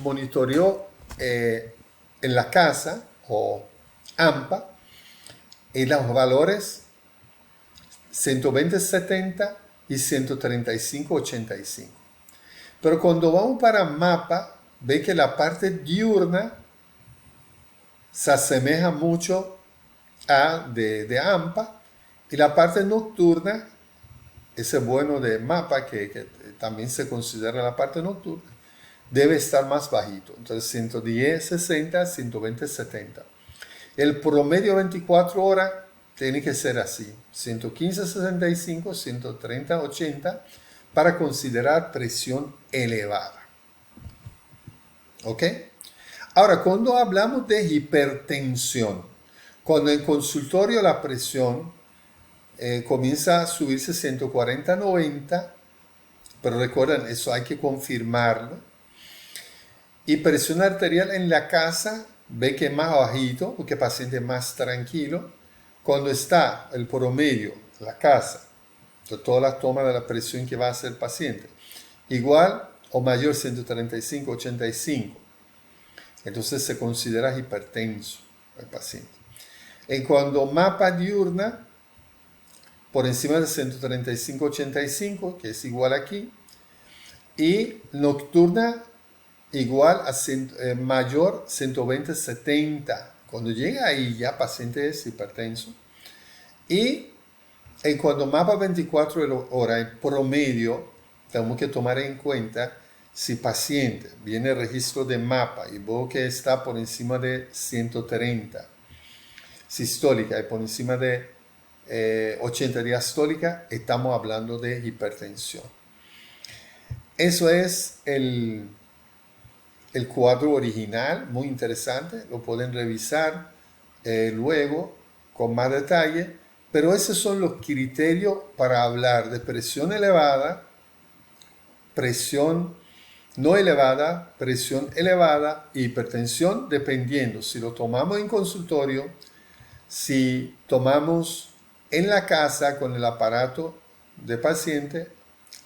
monitoreo en la casa o AMPA, los valores 120-70 y 135-85. Pero cuando vamos para MAPA, ve que la parte diurna se asemeja mucho a de AMPA y la parte nocturna, ese bueno de MAPA que también se considera la parte nocturna, debe estar más bajito. Entonces 110-60, 120-70. El promedio 24 horas tiene que ser así, 115-65, 130-80 para considerar presión elevada. ¿Ok? Ahora, cuando hablamos de hipertensión, cuando en consultorio la presión comienza a subirse 140-90, pero recuerden, eso hay que confirmarlo. Y presión arterial en la casa, ve que es más bajito, porque el paciente es más tranquilo. Cuando está el promedio, la casa, de todas las tomas de la presión que va a hacer el paciente, igual o mayor 135-85, entonces se considera hipertenso el paciente. En cuando MAPA diurna, por encima de 135-85, que es igual aquí, y nocturna igual a mayor 120-70. Cuando llega ahí ya paciente es hipertenso. Y cuando MAPA 24 horas en promedio, tenemos que tomar en cuenta si paciente viene el registro de MAPA y veo que está por encima de 130 sistólica y por encima de 80 diastólica, estamos hablando de hipertensión. Eso es el cuadro original, muy interesante, lo pueden revisar luego con más detalle, pero esos son los criterios para hablar de presión elevada, presión no elevada, presión elevada, hipertensión, dependiendo si lo tomamos en consultorio, si tomamos en la casa con el aparato de paciente,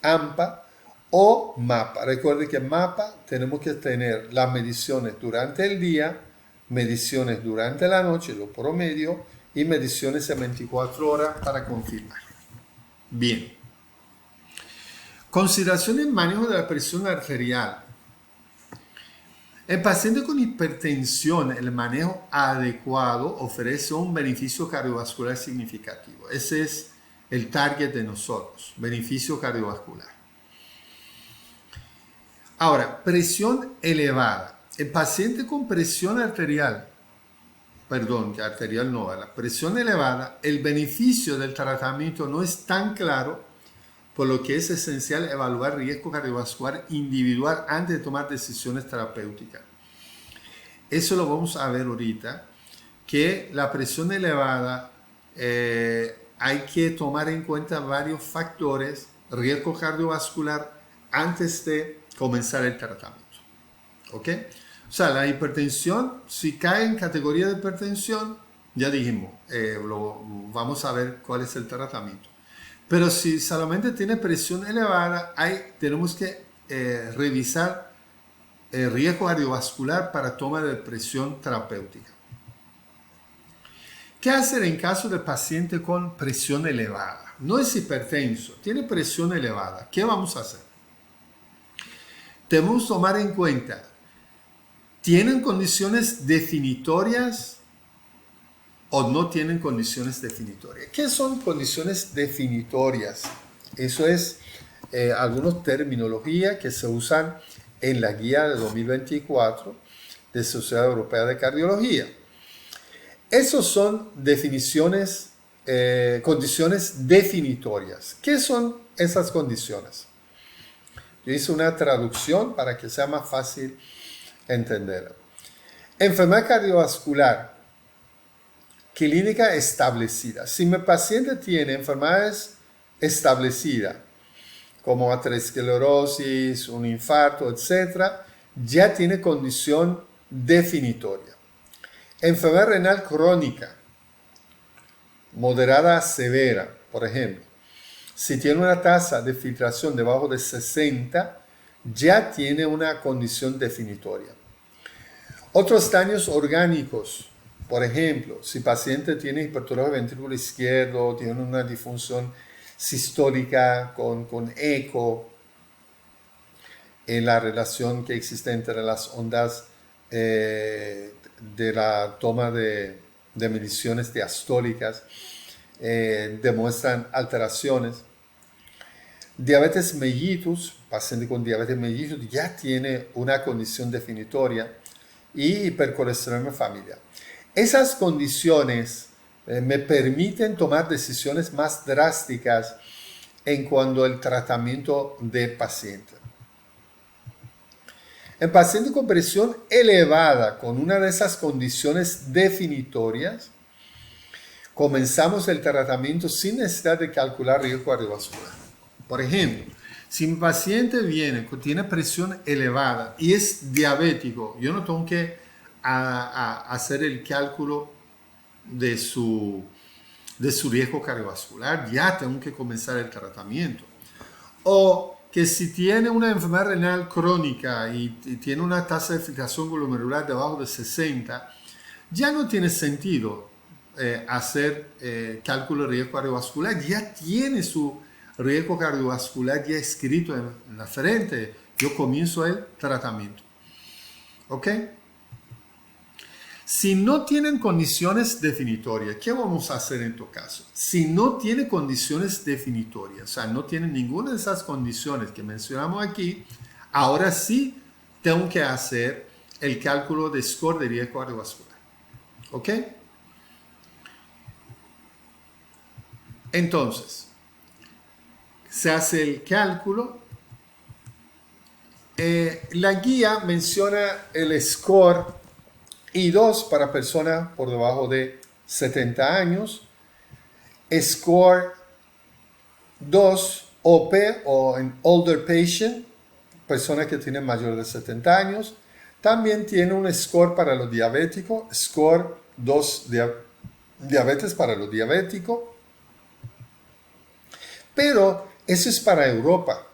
AMPA o MAPA. Recuerde que MAPA tenemos que tener las mediciones durante el día, mediciones durante la noche, lo promedio, y mediciones en 24 horas para confirmar. Bien. Consideración en manejo de la presión arterial. El paciente con hipertensión, el manejo adecuado ofrece un beneficio cardiovascular significativo. Ese es el target de nosotros, beneficio cardiovascular. Ahora, presión elevada. El paciente con presión arterial, la presión elevada, el beneficio del tratamiento no es tan claro, por lo que es esencial evaluar riesgo cardiovascular individual antes de tomar decisiones terapéuticas. Eso lo vamos a ver ahorita, que la presión elevada hay que tomar en cuenta varios factores, riesgo cardiovascular, antes de comenzar el tratamiento. ¿Ok? O sea, la hipertensión, si cae en categoría de hipertensión, ya dijimos, vamos a ver cuál es el tratamiento. Pero si solamente tiene presión elevada, tenemos que revisar el riesgo cardiovascular para toma de presión terapéutica. ¿Qué hacer en caso de paciente con presión elevada? No es hipertenso, tiene presión elevada. ¿Qué vamos a hacer? Debemos tomar en cuenta, ¿tienen condiciones definitorias o no tienen condiciones definitorias? ¿Qué son condiciones definitorias? Eso es algunas terminologías que se usan en la guía de 2024 de Sociedad Europea de Cardiología. Esas son definiciones, condiciones definitorias. ¿Qué son esas condiciones? Yo hice una traducción para que sea más fácil entenderlo. Enfermedad cardiovascular clínica establecida. Si mi paciente tiene enfermedades establecidas, como aterosclerosis, un infarto, etc., ya tiene condición definitoria. Enfermedad renal crónica, moderada a severa, por ejemplo. Si tiene una tasa de filtración debajo de 60, ya tiene una condición definitoria. Otros daños orgánicos, por ejemplo, si el paciente tiene hipertrofia del ventrículo izquierdo, tiene una disfunción sistólica con eco, en la relación que existe entre las ondas de la toma de mediciones diastólicas, demuestran alteraciones. Diabetes mellitus, paciente con diabetes mellitus ya tiene una condición definitoria, y hipercolesterolemia familiar. Esas condiciones me permiten tomar decisiones más drásticas en cuanto al tratamiento del paciente. En paciente con presión elevada, con una de esas condiciones definitorias, comenzamos el tratamiento sin necesidad de calcular riesgo cardiovascular. Por ejemplo, si mi paciente tiene presión elevada y es diabético, yo no tengo que hacer el cálculo de su riesgo cardiovascular, ya tengo que comenzar el tratamiento. O que si tiene una enfermedad renal crónica y tiene una tasa de filtración glomerular debajo de 60, ya no tiene sentido hacer cálculo de riesgo cardiovascular, ya tiene su riesgo cardiovascular ya escrito en la frente, yo comienzo el tratamiento. ¿Ok? Si no tienen condiciones definitorias, ¿qué vamos a hacer en tu caso? Si no tiene condiciones definitorias, o sea, no tiene ninguna de esas condiciones que mencionamos aquí, ahora sí tengo que hacer el cálculo de score de riesgo cardiovascular. ¿Ok? Entonces, se hace el cálculo. La guía menciona el score I2 para personas por debajo de 70 años, score 2 OP o en older patient, personas que tienen mayor de 70 años. También tiene un score para los diabéticos, score 2 diabetes para los diabéticos. Pero eso es para Europa.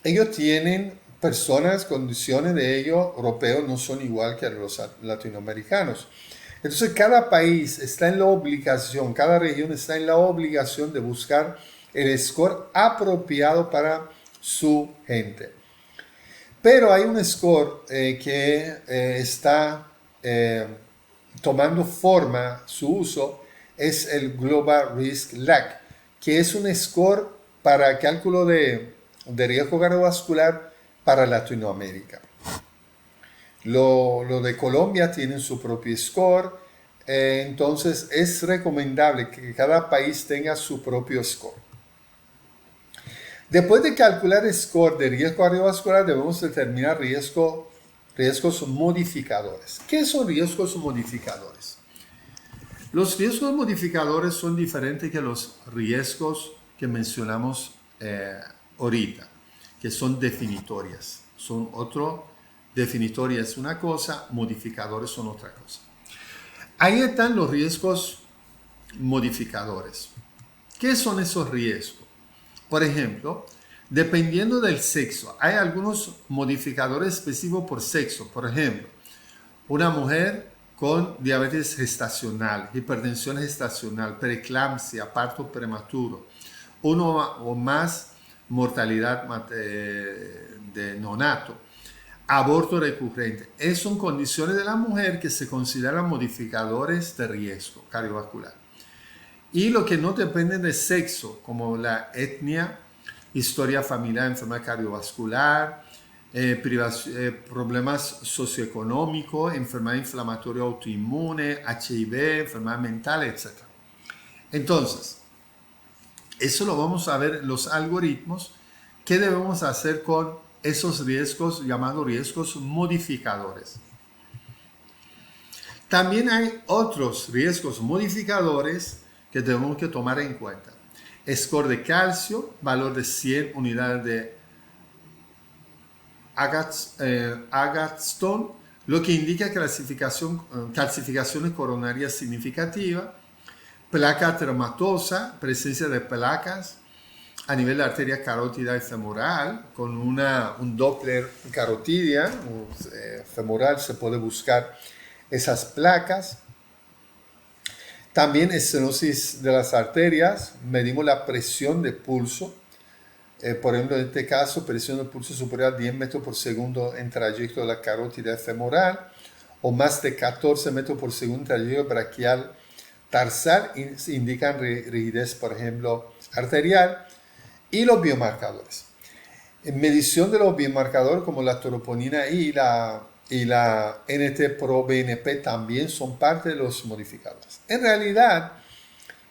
Ellos tienen personas, condiciones de ellos, europeos, no son igual que los latinoamericanos. Entonces cada país está en la obligación, cada región está en la obligación de buscar el score apropiado para su gente. Pero hay un score que está tomando forma, su uso, es el Global Risk LAC, que es un score para cálculo de riesgo cardiovascular para Latinoamérica. Lo de Colombia tiene su propio score, entonces es recomendable que cada país tenga su propio score. Después de calcular el score de riesgo cardiovascular, debemos determinar riesgos modificadores. ¿Qué son riesgos modificadores? Los riesgos modificadores son diferentes que los riesgos que mencionamos ahorita, que son definitorias. Son otro, definitorias es una cosa, modificadores son otra cosa. Ahí están los riesgos modificadores. ¿Qué son esos riesgos? Por ejemplo, dependiendo del sexo, hay algunos modificadores específicos por sexo. Por ejemplo, una mujer con diabetes gestacional, hipertensión gestacional, preeclampsia, parto prematuro, uno o más mortalidad de neonato, aborto recurrente. Esas son condiciones de la mujer que se consideran modificadores de riesgo cardiovascular. Y lo que no dependen de sexo, como la etnia, historia familiar, enfermedad cardiovascular, problemas socioeconómicos, enfermedad inflamatoria autoinmune, HIV, enfermedad mental, etc. Entonces, eso lo vamos a ver en los algoritmos. ¿Qué debemos hacer con esos riesgos llamados riesgos modificadores? También hay otros riesgos modificadores que tenemos que tomar en cuenta. Score de calcio, valor de 100 unidades de Agatston, lo que indica calcificaciones coronarias significativas, placa ateromatosa, presencia de placas a nivel de arteria carótida y femoral, con un Doppler carotidia femoral se puede buscar esas placas. También estenosis de las arterias, medimos la presión de pulso. Por ejemplo, en este caso, presión de pulso superior a 10 metros por segundo en trayecto de la carótida femoral o más de 14 metros por segundo en trayecto braquial tarsal, indican rigidez, por ejemplo, arterial. Y los biomarcadores. En medición de los biomarcadores como la troponina y la NT-proBNP también son parte de los modificadores. En realidad,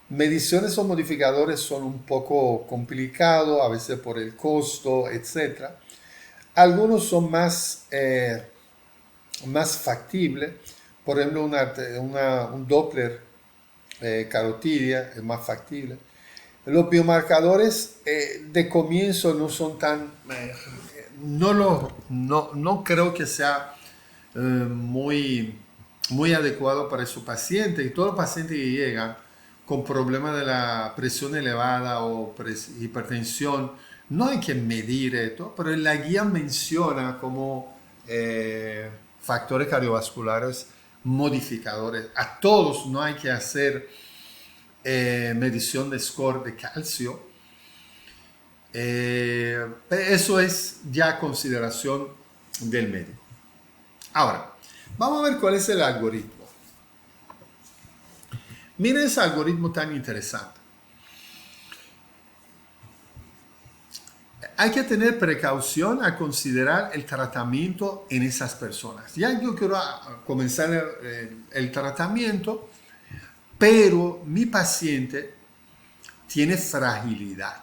mediciones de esos modificadores son un poco complicados, a veces por el costo, etc. Algunos son más factibles. Por ejemplo, un Doppler carotidia es más factible. Los biomarcadores de comienzo no son tan... no creo que sea muy adecuado para su paciente. Y todos los pacientes que llegan con problemas de la presión elevada o hipertensión, no hay que medir esto, pero la guía menciona como factores cardiovasculares modificadores. A todos no hay que hacer medición de score de calcio. Eso es ya consideración del médico. Ahora, vamos a ver cuál es el algoritmo. Miren ese algoritmo tan interesante. Hay que tener precaución a considerar el tratamiento en esas personas. Ya yo quiero comenzar el tratamiento, pero mi paciente tiene fragilidad.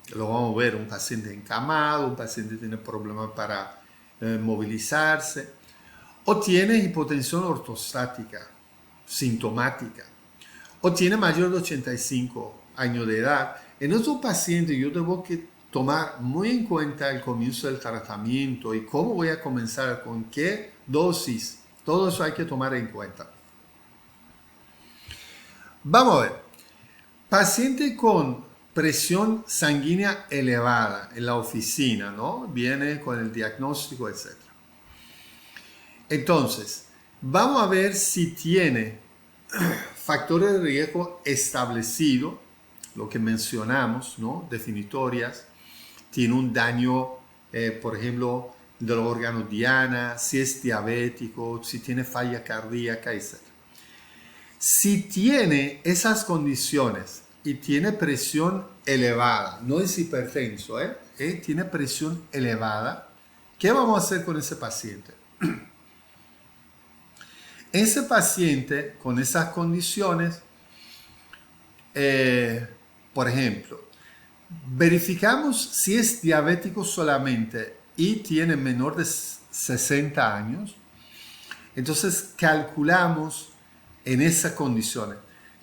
Lo vamos a ver, un paciente encamado, un paciente tiene problemas para movilizarse, o tiene hipotensión ortostática, sintomática, o tiene mayor de 85 años de edad. En esos pacientes yo debo que tomar muy en cuenta el comienzo del tratamiento y cómo voy a comenzar, con qué dosis. Todo eso hay que tomar en cuenta. Vamos a ver. Paciente con presión sanguínea elevada en la oficina, ¿no? Viene con el diagnóstico, etc. Entonces, vamos a ver si tiene factores de riesgo establecidos, lo que mencionamos, ¿no? Definitorias. Tiene un daño, por ejemplo, de los órganos diana, si es diabético, si tiene falla cardíaca, etc. Si tiene esas condiciones y tiene presión elevada, no es hipertenso, tiene presión elevada, ¿qué vamos a hacer con ese paciente? Ese paciente con esas condiciones, por ejemplo, verificamos si es diabético solamente y tiene menor de 60 años, entonces calculamos en esas condiciones,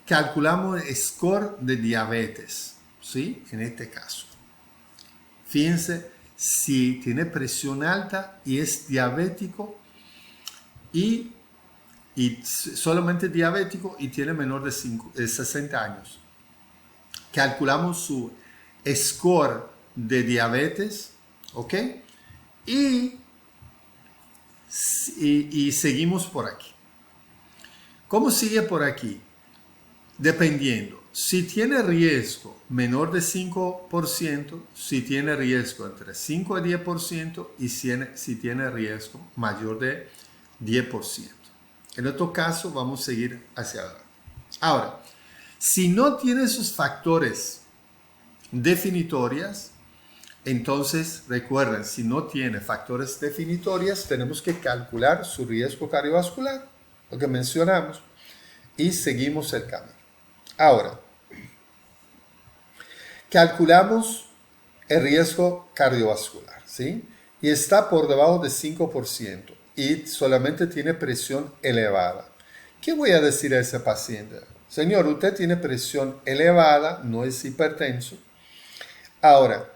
calculamos el score de diabetes, ¿sí? En este caso. Fíjense si tiene presión alta y es diabético y solamente diabético y tiene menor de 60 años. Calculamos su score de diabetes, ¿ok? Y seguimos por aquí. ¿Cómo sigue por aquí? Dependiendo. Si tiene riesgo menor de 5%, si tiene riesgo entre 5 y 10% y si tiene riesgo mayor de 10%. En otro caso, vamos a seguir hacia adelante. Ahora, si no tiene esos factores definitorias, entonces recuerden, si no tiene factores definitorias, tenemos que calcular su riesgo cardiovascular, lo que mencionamos, y seguimos el camino. Ahora, calculamos el riesgo cardiovascular, ¿sí? Y está por debajo de 5% y solamente tiene presión elevada. ¿Qué voy a decir a ese paciente? Señor, usted tiene presión elevada, no es hipertenso. Ahora,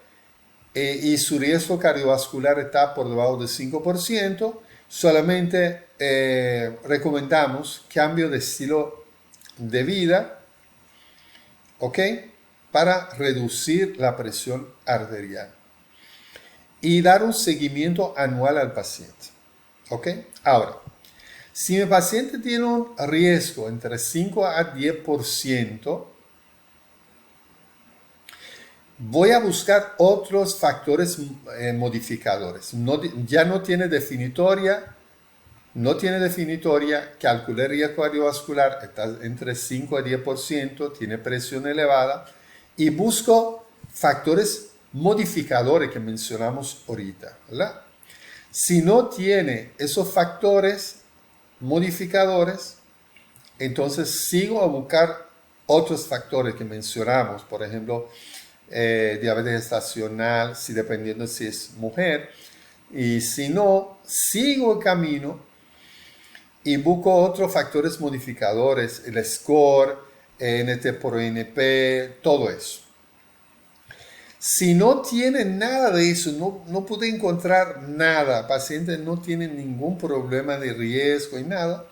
y su riesgo cardiovascular está por debajo de 5%, solamente recomendamos cambio de estilo de vida, ¿ok? Para reducir la presión arterial y dar un seguimiento anual al paciente, ¿ok? Ahora, si mi paciente tiene un riesgo entre 5 a 10%, voy a buscar otros factores modificadores. Ya no tiene definitoria, calculé riesgo cardiovascular, está entre 5 a 10%, tiene presión elevada y busco factores modificadores que mencionamos ahorita, ¿verdad? Si no tiene esos factores modificadores, entonces sigo a buscar otros factores que mencionamos, por ejemplo, diabetes gestacional, si dependiendo si es mujer, y si no, sigo el camino y busco otros factores modificadores, el score, NT por NP, todo eso. Si no tiene nada de eso, no pude encontrar nada, el paciente no tiene ningún problema de riesgo y nada,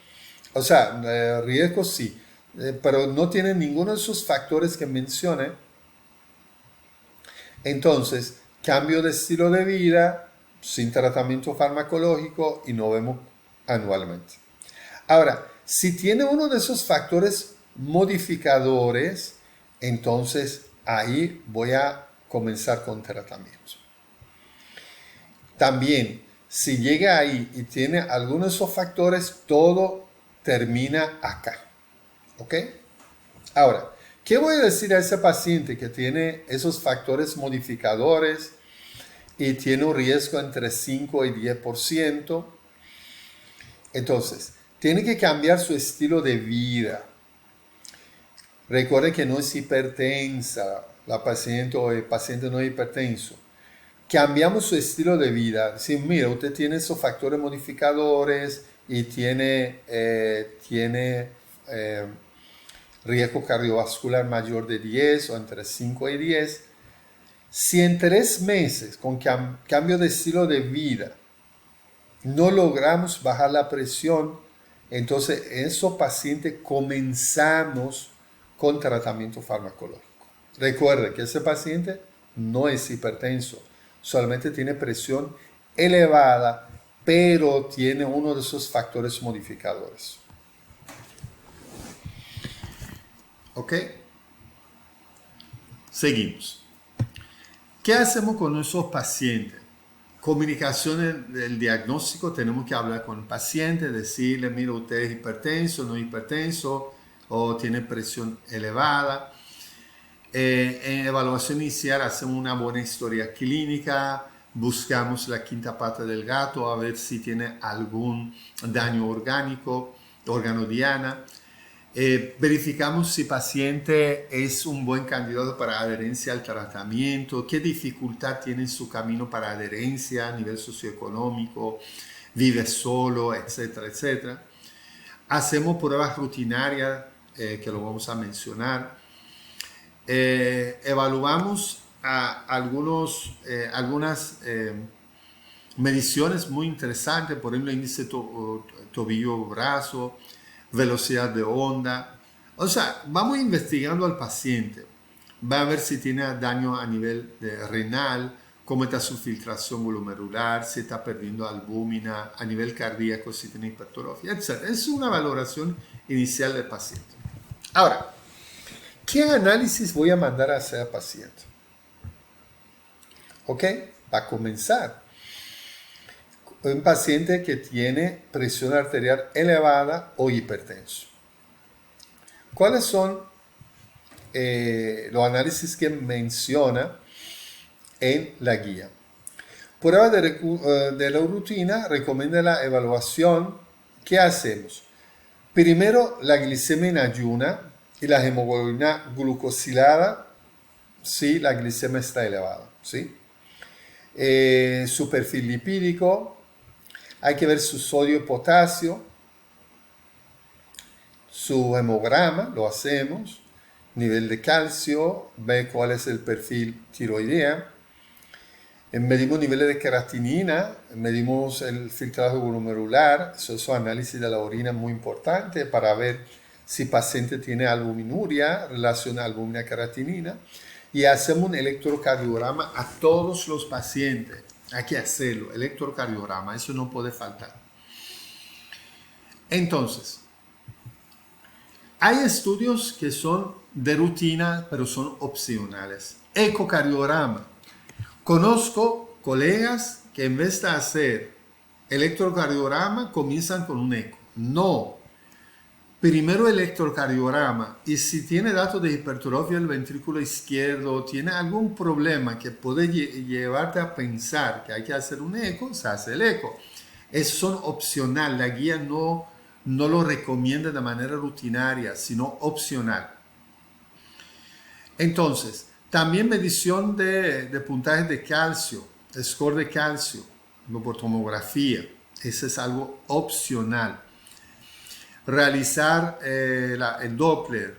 o sea, riesgo sí, pero no tiene ninguno de esos factores que mencioné, entonces, cambio de estilo de vida, sin tratamiento farmacológico y nos vemos anualmente. Ahora, si tiene uno de esos factores modificadores, entonces ahí voy a comenzar con tratamiento. También, si llega ahí y tiene alguno de esos factores, todo termina acá. ¿Ok? Ahora, ¿qué voy a decir a ese paciente que tiene esos factores modificadores y tiene un riesgo entre 5 y 10%? Entonces, tiene que cambiar su estilo de vida. Recuerde que no es hipertensa la paciente o el paciente no es hipertenso. Cambiamos su estilo de vida. Si mira, usted tiene esos factores modificadores y tiene riesgo cardiovascular mayor de 10 o entre 5 y 10. Si en 3 meses con cambio de estilo de vida no logramos bajar la presión, entonces en esos pacientes comenzamos con tratamiento farmacológico. Recuerde que ese paciente no es hipertenso, solamente tiene presión elevada, pero tiene uno de esos factores modificadores. ¿Ok? Seguimos. ¿Qué hacemos con nuestros pacientes? Comunicación del diagnóstico, tenemos que hablar con el paciente, decirle, mira, usted es hipertenso, no hipertenso, o tiene presión elevada. En evaluación inicial hacemos una buena historia clínica, buscamos la quinta pata del gato a ver si tiene algún daño orgánico, organodiana. Verificamos si el paciente es un buen candidato para adherencia al tratamiento, qué dificultad tiene en su camino para adherencia a nivel socioeconómico, vive solo, etcétera, etcétera. Hacemos pruebas rutinarias, que lo vamos a mencionar. Evaluamos algunas mediciones muy interesantes, por ejemplo, índice tobillo-brazo, velocidad de onda. O sea, vamos investigando al paciente. Va a ver si tiene daño a nivel renal, cómo está su filtración glomerular, si está perdiendo albúmina, a nivel cardíaco, si tiene hipertrofia, etc. Es una valoración inicial del paciente. Ahora, ¿qué análisis voy a mandar a hacer al paciente? ¿Ok? Para comenzar, un paciente que tiene presión arterial elevada o hipertenso. ¿Cuáles son los análisis que menciona en la guía? Prueba de la rutina recomienda la evaluación. ¿Qué hacemos? Primero, la glicemia en ayuna y la hemoglobina glucosilada si la glicemia está elevada, ¿sí? Su perfil lipídico, hay que ver su sodio y potasio, su hemograma, lo hacemos, nivel de calcio, ver cuál es el perfil tiroidea, medimos niveles de creatinina, medimos el filtrado glomerular, eso es análisis de la orina muy importante para ver si el paciente tiene albuminuria, relación albúmina-creatinina, y hacemos un electrocardiograma a todos los pacientes. Hay que hacerlo, electrocardiograma, eso no puede faltar. Entonces, hay estudios que son de rutina, pero son opcionales. Ecocardiograma. Conozco colegas que en vez de hacer electrocardiograma, comienzan con un eco. No. Primero electrocardiograma, y si tiene datos de hipertrofia del ventrículo izquierdo, tiene algún problema que puede llevarte a pensar que hay que hacer un eco, se hace el eco. Esos son opcional, la guía no lo recomienda de manera rutinaria, sino opcional. Entonces, también medición de puntajes de calcio, score de calcio, por tomografía, ese es algo opcional. Realizar el Doppler,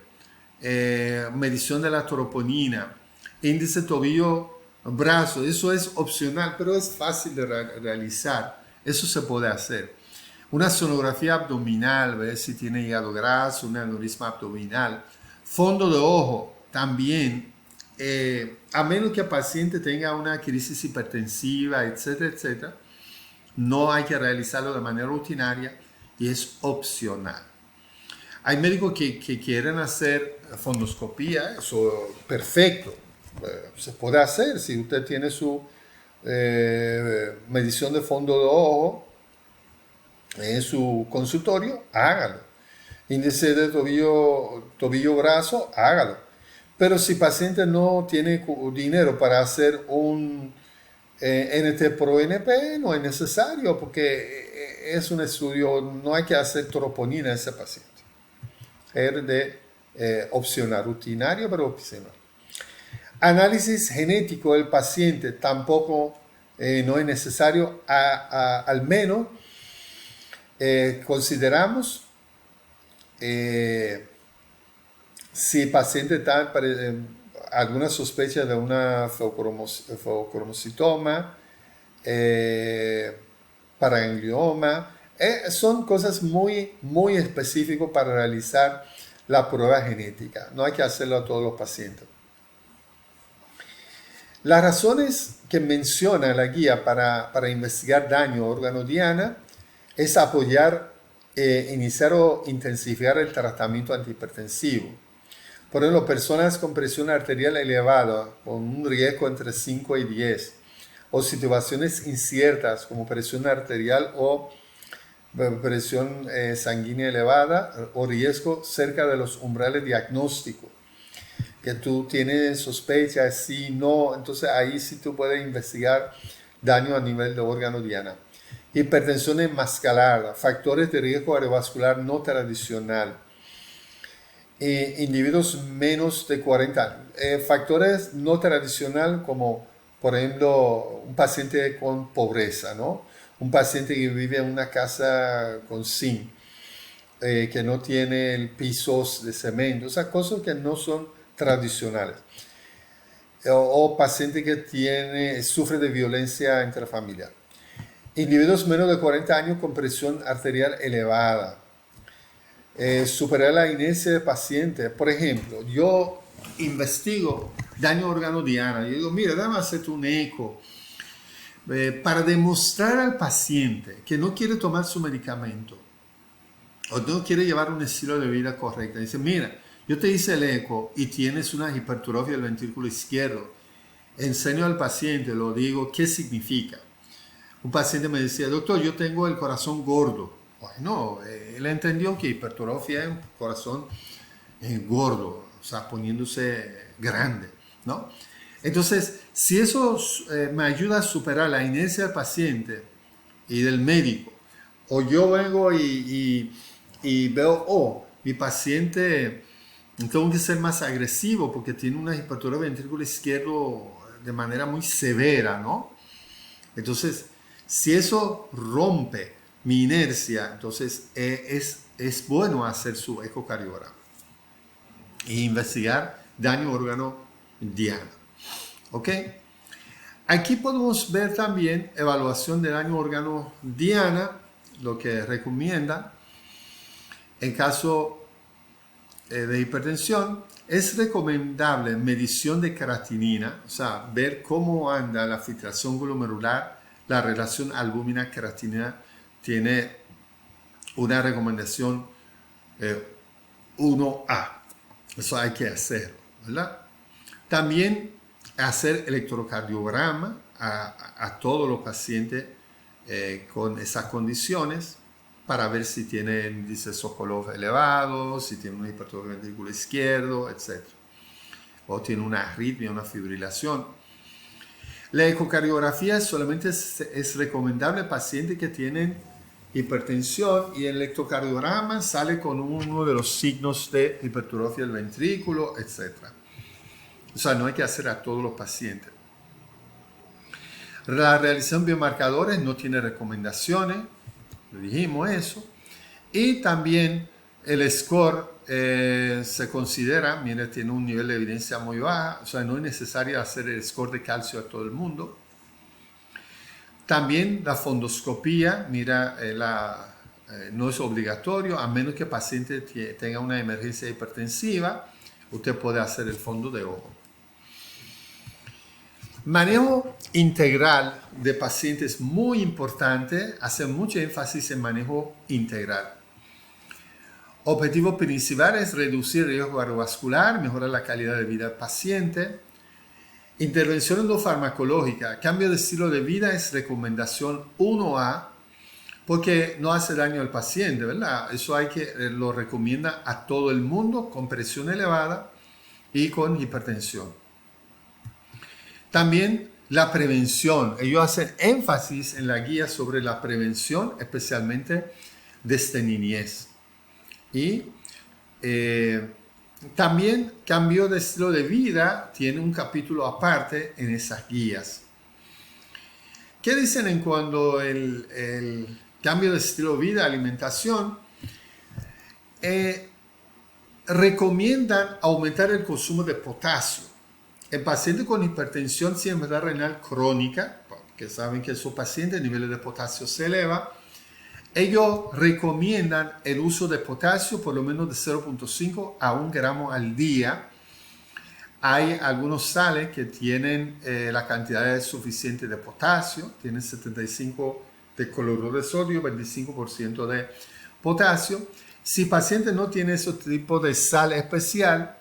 medición de la troponina, índice tobillo-brazo, eso es opcional, pero es fácil de realizar, eso se puede hacer. Una sonografía abdominal, ver si tiene hígado graso, un aneurisma abdominal. Fondo de ojo, también, a menos que el paciente tenga una crisis hipertensiva, etcétera, etcétera, no hay que realizarlo de manera rutinaria y es opcional. Hay médicos que quieren hacer fondoscopía, eso perfecto, se puede hacer. Si usted tiene su medición de fondo de ojo en su consultorio, hágalo. Índice de tobillo-brazo, hágalo. Pero si el paciente no tiene dinero para hacer un NT-proNP, no es necesario porque es un estudio, no hay que hacer troponina en ese paciente. Es de opcional, rutinario, pero opcional. Análisis genético del paciente tampoco no es necesario, al menos consideramos si el paciente está, alguna sospecha de una feocromocitoma, paraganglioma. Son cosas muy específicas para realizar la prueba genética. No hay que hacerlo a todos los pacientes. Las razones que menciona la guía para investigar daño a órgano diana es apoyar, iniciar o intensificar el tratamiento antihipertensivo. Por ejemplo, personas con presión arterial elevada, con un riesgo entre 5 y 10, o situaciones inciertas como presión arterial o presión sanguínea elevada, o riesgo cerca de los umbrales diagnósticos, que tú tienes sospecha, sí, no, entonces ahí sí tú puedes investigar daño a nivel de órgano diana. Hipertensión enmascarada, factores de riesgo cardiovascular no tradicional, individuos menos de 40 años. Factores no tradicional como, por ejemplo, un paciente con pobreza, ¿no? Un paciente que vive en una casa con zinc, que no tiene pisos de cemento, esas cosas que no son tradicionales. O paciente que sufre de violencia intrafamiliar. Individuos menos de 40 años con presión arterial elevada. Superar la inercia de paciente. Por ejemplo, yo investigo daño órgano diana. Yo digo, mira, déjame hacerte un eco para demostrar al paciente que no quiere tomar su medicamento o no quiere llevar un estilo de vida correcto. Dice, mira, yo te hice el eco y tienes una hipertrofia del ventrículo izquierdo. Enseño al paciente, lo digo, ¿qué significa? Un paciente me decía, doctor, yo tengo el corazón gordo. Bueno, él entendió que hipertrofia es un corazón gordo, o sea, poniéndose grande, ¿no? Entonces, si eso me ayuda a superar la inercia del paciente y del médico, o yo vengo y veo, mi paciente tengo que ser más agresivo porque tiene una hipertrofia del ventrículo izquierdo de manera muy severa, ¿no? Entonces, si eso rompe mi inercia, entonces es bueno hacer su ecocardiograma e investigar daño órgano diana. ¿Ok? Aquí podemos ver también evaluación de daño órgano diana, lo que recomienda en caso de hipertensión. Es recomendable medición de creatinina, o sea, ver cómo anda la filtración glomerular. La relación albúmina-creatinina tiene una recomendación 1A. Eso hay que hacer, ¿verdad? También hacer electrocardiograma a todos los pacientes con esas condiciones para ver si tiene índice Sokolov elevado, si tiene una hipertrofia del ventrículo izquierdo, etc. O tiene una arritmia, una fibrilación. La ecocardiografía solamente es recomendable en pacientes que tienen hipertensión y el electrocardiograma sale con uno de los signos de hipertrofia del ventrículo, etc. O sea, no hay que hacer a todos los pacientes. La realización de biomarcadores no tiene recomendaciones, lo dijimos eso. Y también el score se considera, mira, tiene un nivel de evidencia muy baja, o sea, no es necesario hacer el score de calcio a todo el mundo. También la fondoscopía, mira, no es obligatorio, a menos que el paciente tenga una emergencia hipertensiva, usted puede hacer el fondo de ojo. Manejo integral de pacientes muy importante, hace mucho énfasis en manejo integral. Objetivo principal es reducir el riesgo cardiovascular, mejorar la calidad de vida del paciente. Intervención endofarmacológica, cambio de estilo de vida es recomendación 1A porque no hace daño al paciente, ¿verdad? Eso lo recomienda a todo el mundo con presión elevada y con hipertensión. También la prevención. Ellos hacen énfasis en la guía sobre la prevención, especialmente desde niñez. Y también cambio de estilo de vida tiene un capítulo aparte en esas guías. ¿Qué dicen en cuanto el cambio de estilo de vida, alimentación? Recomiendan aumentar el consumo de potasio. El paciente con hipertensión si enfermedad renal crónica, que saben que su paciente el nivel de potasio se eleva, ellos recomiendan el uso de potasio por lo menos de 0,5 a 1 gramo al día. Hay algunos sales que tienen la cantidad suficiente de potasio, tienen 75 de cloruro de sodio, 25% de potasio. Si el paciente no tiene ese tipo de sal especial,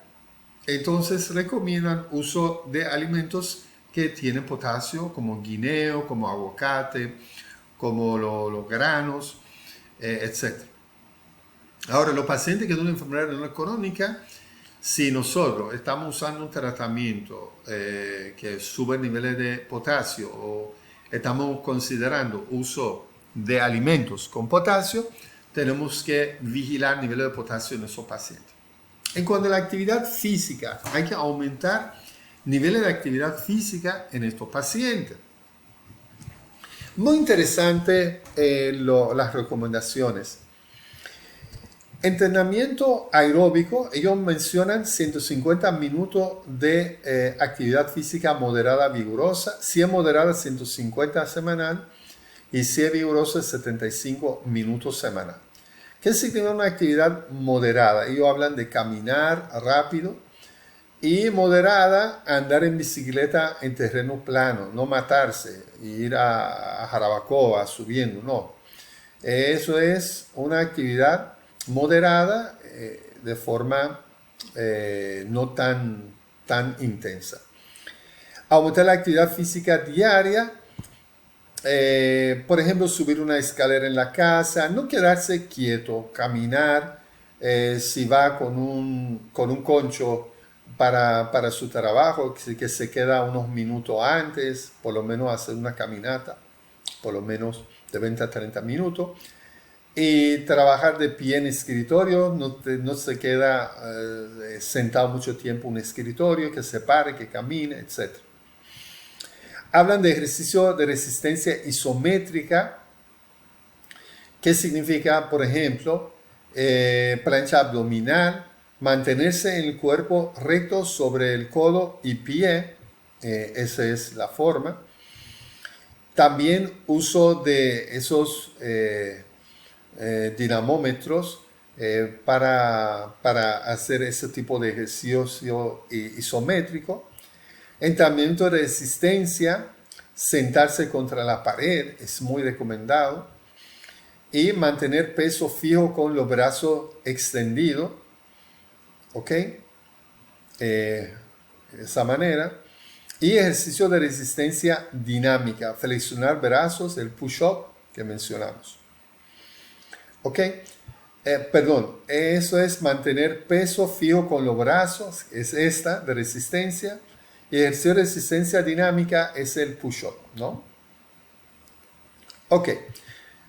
entonces recomiendan uso de alimentos que tienen potasio, como guineo, como aguacate, como los granos, etc. Ahora, los pacientes que tienen una enfermedad renal crónica, si nosotros estamos usando un tratamiento que sube niveles de potasio o estamos considerando uso de alimentos con potasio, tenemos que vigilar el nivel de potasio en esos pacientes. En cuanto a la actividad física, hay que aumentar niveles de actividad física en estos pacientes. Muy interesante las recomendaciones. Entrenamiento aeróbico, ellos mencionan 150 minutos de actividad física moderada vigorosa. Si es moderada, 150 semanal, y si es vigorosa, 75 minutos semanal. ¿Qué significa una actividad moderada? Ellos hablan de caminar rápido, y moderada, andar en bicicleta en terreno plano, no matarse, ir a Jarabacoa subiendo, no. Eso es una actividad moderada de forma no tan intensa. Aumentar la actividad física diaria, por ejemplo, subir una escalera en la casa, no quedarse quieto, caminar, si va con un concho para su trabajo, que se queda unos minutos antes, por lo menos hacer una caminata, por lo menos de 20 a 30 minutos. Y trabajar de pie en escritorio, no se queda sentado mucho tiempo en un escritorio, que se pare, que camine, etc. Hablan de ejercicio de resistencia isométrica, que significa, por ejemplo, plancha abdominal, mantenerse en el cuerpo recto sobre el codo y pie, esa es la forma. También uso de esos dinamómetros para hacer ese tipo de ejercicio isométrico. Entrenamiento de resistencia, sentarse contra la pared, es muy recomendado. Y mantener peso fijo con los brazos extendidos. ¿Ok? De esa manera. Y ejercicio de resistencia dinámica, flexionar brazos, el push-up que mencionamos. ¿Ok? Perdón, eso es mantener peso fijo con los brazos, es esta de resistencia. Y ejercicio de resistencia dinámica es el push-up, ¿no? Ok,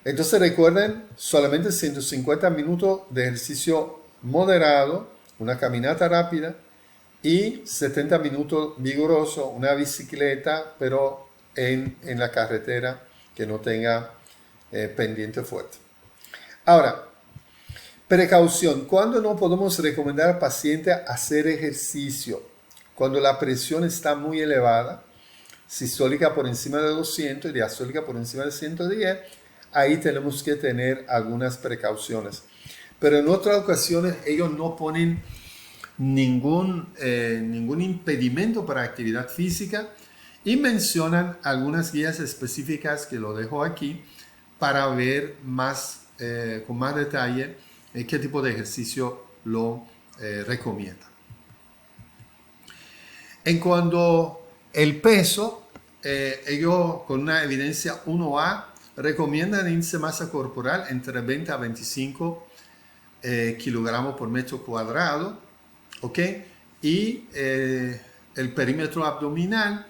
entonces recuerden, solamente 150 minutos de ejercicio moderado, una caminata rápida, y 70 minutos vigoroso, una bicicleta, pero en la carretera que no tenga pendiente fuerte. Ahora, precaución. ¿Cuándo no podemos recomendar al paciente hacer ejercicio? Cuando la presión está muy elevada, sistólica por encima de 200 y diastólica por encima de 110, ahí tenemos que tener algunas precauciones. Pero en otras ocasiones ellos no ponen ningún impedimento para actividad física y mencionan algunas guías específicas que lo dejo aquí para ver con más detalle qué tipo de ejercicio lo recomienda. En cuanto al peso, ellos con una evidencia 1A recomiendan índice de masa corporal entre 20 a 25 kilogramos por metro cuadrado, ¿ok? Y el perímetro abdominal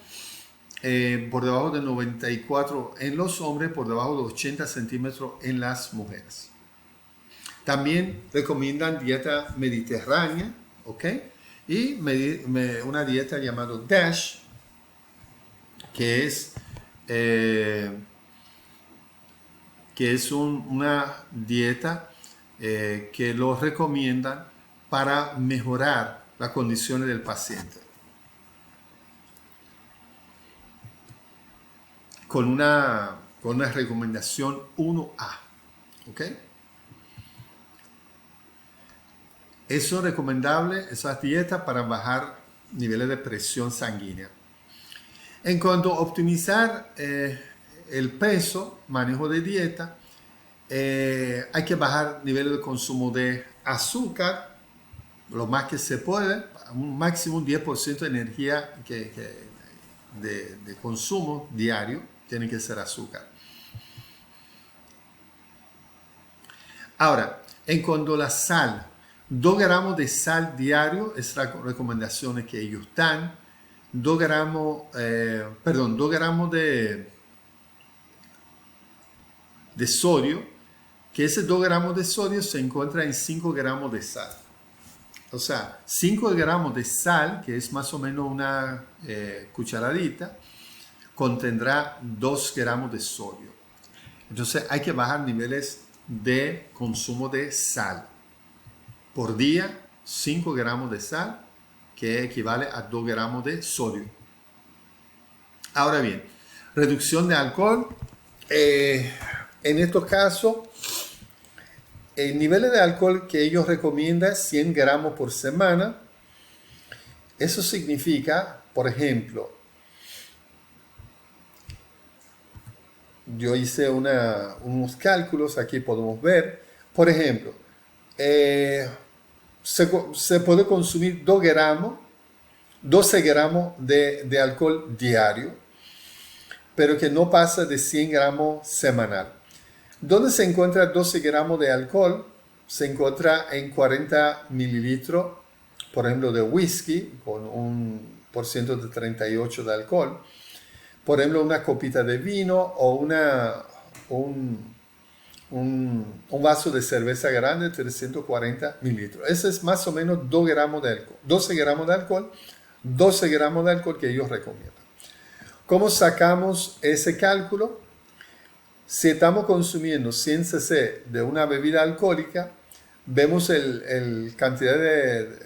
por debajo de 94 en los hombres, por debajo de 80 centímetros en las mujeres. También recomiendan dieta mediterránea, ¿ok? Y una dieta llamada DASH, que es una dieta que lo recomiendan para mejorar las condiciones del paciente. con una recomendación 1A. ¿Ok? Eso es recomendable, esas dietas para bajar niveles de presión sanguínea. En cuanto a optimizar el peso, manejo de dieta, hay que bajar niveles de consumo de azúcar, lo más que se puede, un máximo un 10% de energía de consumo diario tiene que ser azúcar. Ahora, en cuanto a la sal, 2 gramos de sal diario es la recomendación que ellos dan. 2 gramos de sodio, que ese 2 gramos de sodio se encuentra en 5 gramos de sal. O sea, 5 gramos de sal, que es más o menos una cucharadita, contendrá 2 gramos de sodio. Entonces hay que bajar niveles de consumo de sal. Por día, 5 gramos de sal, que equivale a 2 gramos de sodio. Ahora bien, reducción de alcohol. En estos casos, el nivel de alcohol que ellos recomiendan es 100 gramos por semana. Eso significa, por ejemplo, yo hice unos cálculos, aquí podemos ver, por ejemplo, se puede consumir 12 gramos de alcohol diario, pero que no pasa de 100 gramos semanal. ¿Dónde se encuentra 12 gramos de alcohol? Se encuentra en 40 mililitros, por ejemplo, de whisky, con un porcentaje de 38 de alcohol. Por ejemplo, una copita de vino o un vaso de cerveza grande de 340 mililitros. Ese es más o menos 2 gramos de alcohol. 12 gramos de alcohol, 12 gramos de alcohol que ellos recomiendan. ¿Cómo sacamos ese cálculo? Si estamos consumiendo 100 cc de una bebida alcohólica, vemos el cantidad de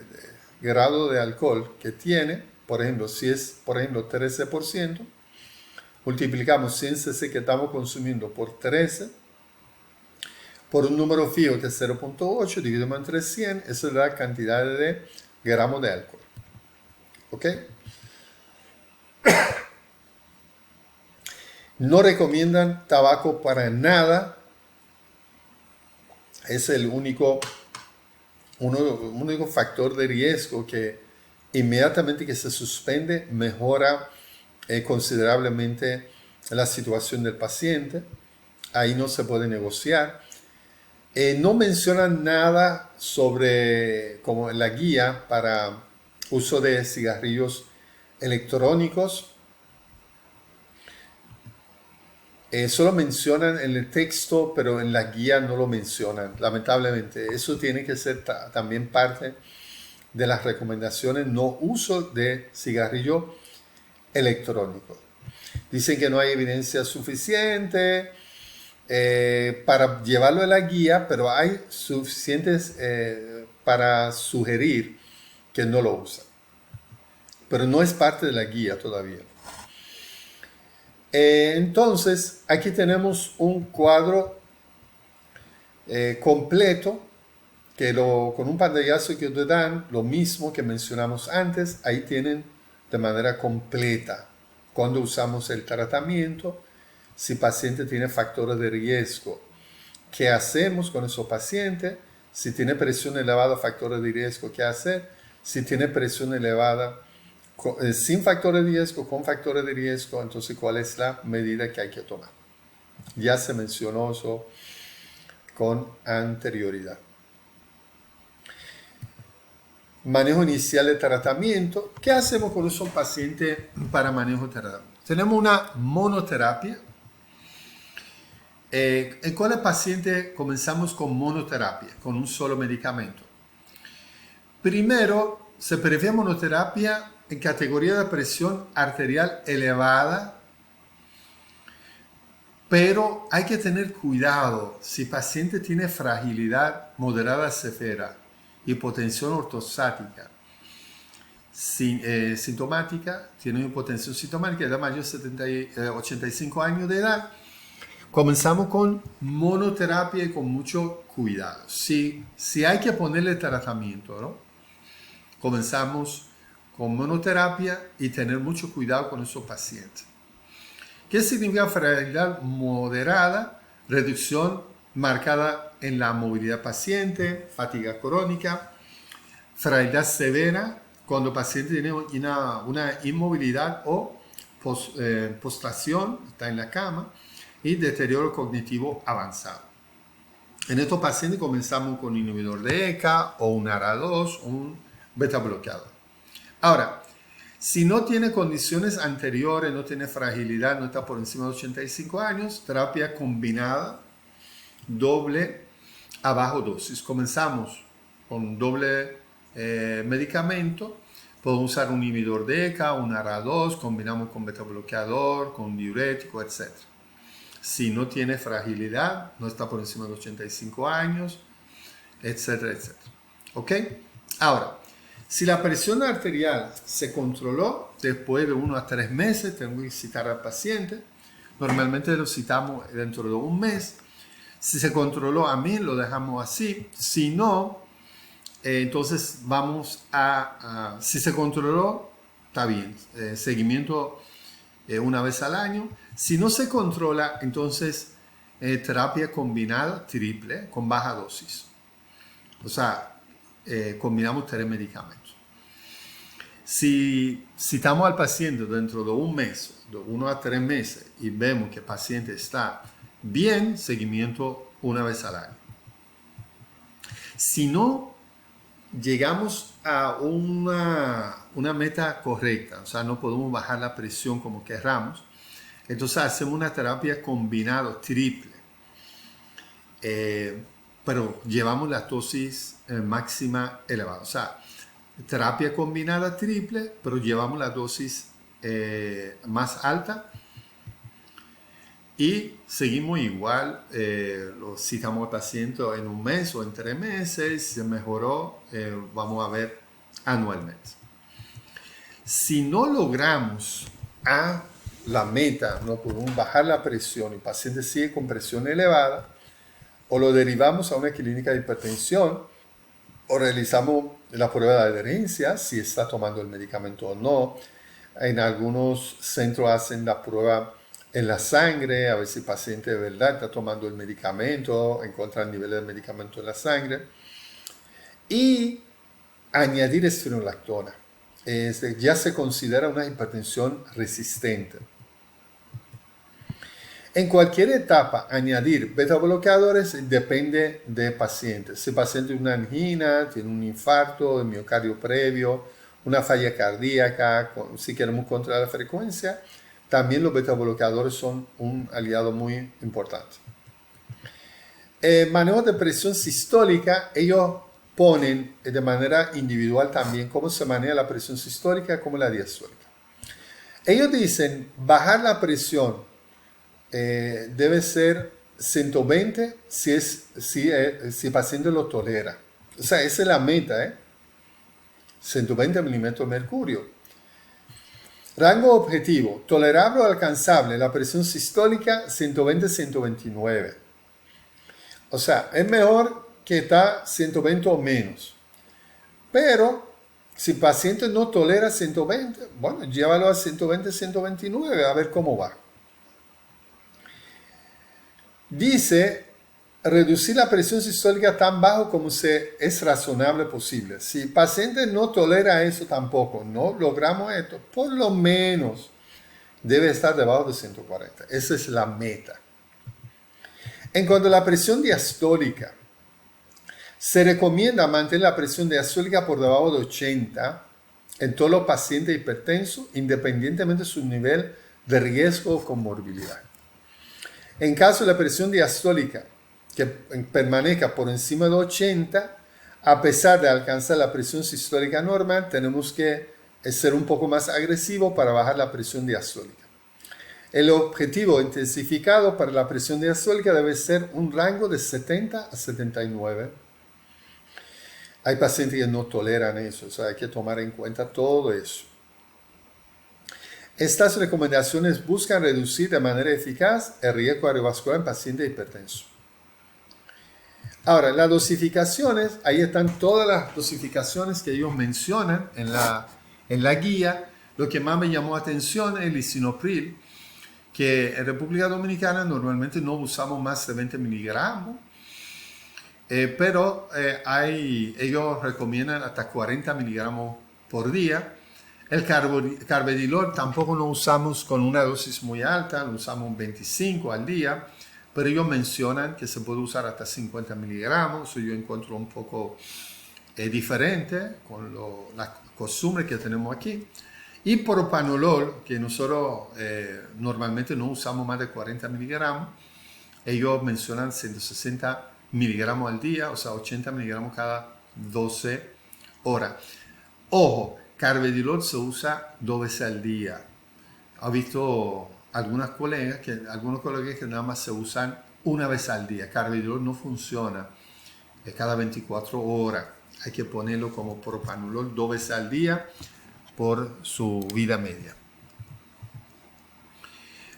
grado de alcohol que tiene. Por ejemplo, si es 13%, multiplicamos 100 cc que estamos consumiendo por 13, por un número fijo que es 0.8, dividimos entre 100, eso es la cantidad de gramos de alcohol. ¿Ok? No recomiendan tabaco para nada. Es el único factor de riesgo que inmediatamente que se suspende mejora considerablemente la situación del paciente. Ahí no se puede negociar. No mencionan nada sobre, como en la guía para uso de cigarrillos electrónicos. Solo mencionan en el texto, pero en la guía no lo mencionan, lamentablemente. Eso tiene que ser también parte de las recomendaciones, no uso de cigarrillo electrónico. Dicen que no hay evidencia suficiente para llevarlo a la guía, pero hay suficientes para sugerir que no lo usan. Pero no es parte de la guía todavía. Entonces, aquí tenemos un cuadro completo que con un pantallazo que te dan, lo mismo que mencionamos antes, ahí tienen de manera completa cuando usamos el tratamiento, si el paciente tiene factores de riesgo, qué hacemos con esos pacientes, si tiene presión elevada, factores de riesgo, qué hacer, si tiene presión elevada, sin factores de riesgo, con factores de riesgo, entonces cuál es la medida que hay que tomar. Ya se mencionó eso con anterioridad. Manejo inicial de tratamiento. ¿Qué hacemos con esos pacientes para manejo de tratamiento? Tenemos una monoterapia. ¿En cuál paciente comenzamos con monoterapia, con un solo medicamento? Primero, se prefiere monoterapia en categoría de presión arterial elevada, pero hay que tener cuidado si el paciente tiene fragilidad moderada severa, hipotensión ortostática. sintomática, tiene hipotensión sintomática, edad mayor de 85 años de edad. Comenzamos con monoterapia y con mucho cuidado. Si hay que ponerle tratamiento, ¿no? Comenzamos con monoterapia y tener mucho cuidado con esos pacientes. ¿Qué significa fragilidad moderada? Reducción marcada en la movilidad paciente, fatiga crónica. Fragilidad severa, cuando el paciente tiene una inmovilidad o postración, está en la cama, y deterioro cognitivo avanzado. En estos pacientes comenzamos con un inhibidor de ECA o un ARA2 o un beta bloqueador. Ahora, si no tiene condiciones anteriores, no tiene fragilidad, no está por encima de 85 años, terapia combinada, doble a bajo dosis. Comenzamos con doble medicamento. Podemos usar un inhibidor de ECA, un ARA2, combinamos con beta bloqueador, con diurético, etc. Si no tiene fragilidad, no está por encima de 85 años, etcétera, etcétera. ¿Ok? Ahora, si la presión arterial se controló después de 1 a 3 meses, tengo que citar al paciente. Normalmente lo citamos dentro de un mes. Si se controló a mí, lo dejamos así. Si no, entonces vamos si se controló, está bien. Seguimiento una vez al año. Si no se controla, entonces terapia combinada triple con baja dosis. O sea, combinamos 3 medicamentos. Si citamos al paciente dentro de un mes, de 1 a 3 meses, y vemos que el paciente está bien, seguimiento una vez al año. Si no llegamos a una meta correcta, o sea, no podemos bajar la presión como querramos, entonces hacemos una terapia combinada triple. Pero llevamos la dosis máxima elevada. O sea, terapia combinada triple, pero llevamos la dosis más alta y seguimos igual. Lo citamos al paciente en un mes o en 3 meses. Si se mejoró, vamos a ver anualmente. Si no logramos la meta, no podemos bajar la presión y el paciente sigue con presión elevada, o lo derivamos a una clínica de hipertensión, o realizamos la prueba de adherencia, si está tomando el medicamento o no. En algunos centros hacen la prueba en la sangre, a ver si el paciente de verdad está tomando el medicamento, encuentran niveles de medicamento en la sangre. Y añadir espironolactona. Ya se considera una hipertensión resistente. En cualquier etapa, añadir beta bloqueadores depende del paciente. Si el paciente tiene una angina, tiene un infarto de miocardio previo, una falla cardíaca, si queremos controlar la frecuencia, también los beta bloqueadores son un aliado muy importante. Manejo de presión sistólica, ellos ponen de manera individual también cómo se maneja la presión sistólica como la diastólica. Ellos dicen bajar la presión debe ser 120 si el paciente lo tolera. O sea, esa es la meta, 120 milímetros de mercurio. Rango objetivo, tolerable o alcanzable, la presión sistólica 120-129. O sea, es mejor que está 120 o menos. Pero si el paciente no tolera 120, bueno, llévalo a 120-129 a ver cómo va. Dice, reducir la presión sistólica tan bajo como es razonable posible. Si el paciente no tolera eso tampoco, no logramos esto, por lo menos debe estar debajo de 140. Esa es la meta. En cuanto a la presión diastólica, se recomienda mantener la presión diastólica por debajo de 80 en todos los pacientes hipertensos, independientemente de su nivel de riesgo o comorbilidad. En caso de la presión diastólica que permanezca por encima de 80, a pesar de alcanzar la presión sistólica normal, tenemos que ser un poco más agresivos para bajar la presión diastólica. El objetivo intensificado para la presión diastólica debe ser un rango de 70 a 79. Hay pacientes que no toleran eso, o sea, hay que tomar en cuenta todo eso. Estas recomendaciones buscan reducir de manera eficaz el riesgo cardiovascular en pacientes hipertensos. Ahora, las dosificaciones, ahí están todas las dosificaciones que ellos mencionan en la guía. Lo que más me llamó la atención es el lisinopril, que en República Dominicana normalmente no usamos más de 20 miligramos, pero ellos recomiendan hasta 40 miligramos por día. El carvedilol tampoco lo usamos con una dosis muy alta, lo usamos 25 al día, pero ellos mencionan que se puede usar hasta 50 miligramos. Eso yo encuentro un poco diferente con la costumbre que tenemos aquí. Y propanolol, que nosotros normalmente no usamos más de 40 miligramos, ellos mencionan 160 miligramos al día, o sea, 80 miligramos cada 12 horas. Ojo, carvedilol se usa 2 veces al día. He visto algunos colegas que nada más se usan una vez al día. Carvedilol no funciona cada 24 horas. Hay que ponerlo como propanolol 2 veces al día por su vida media.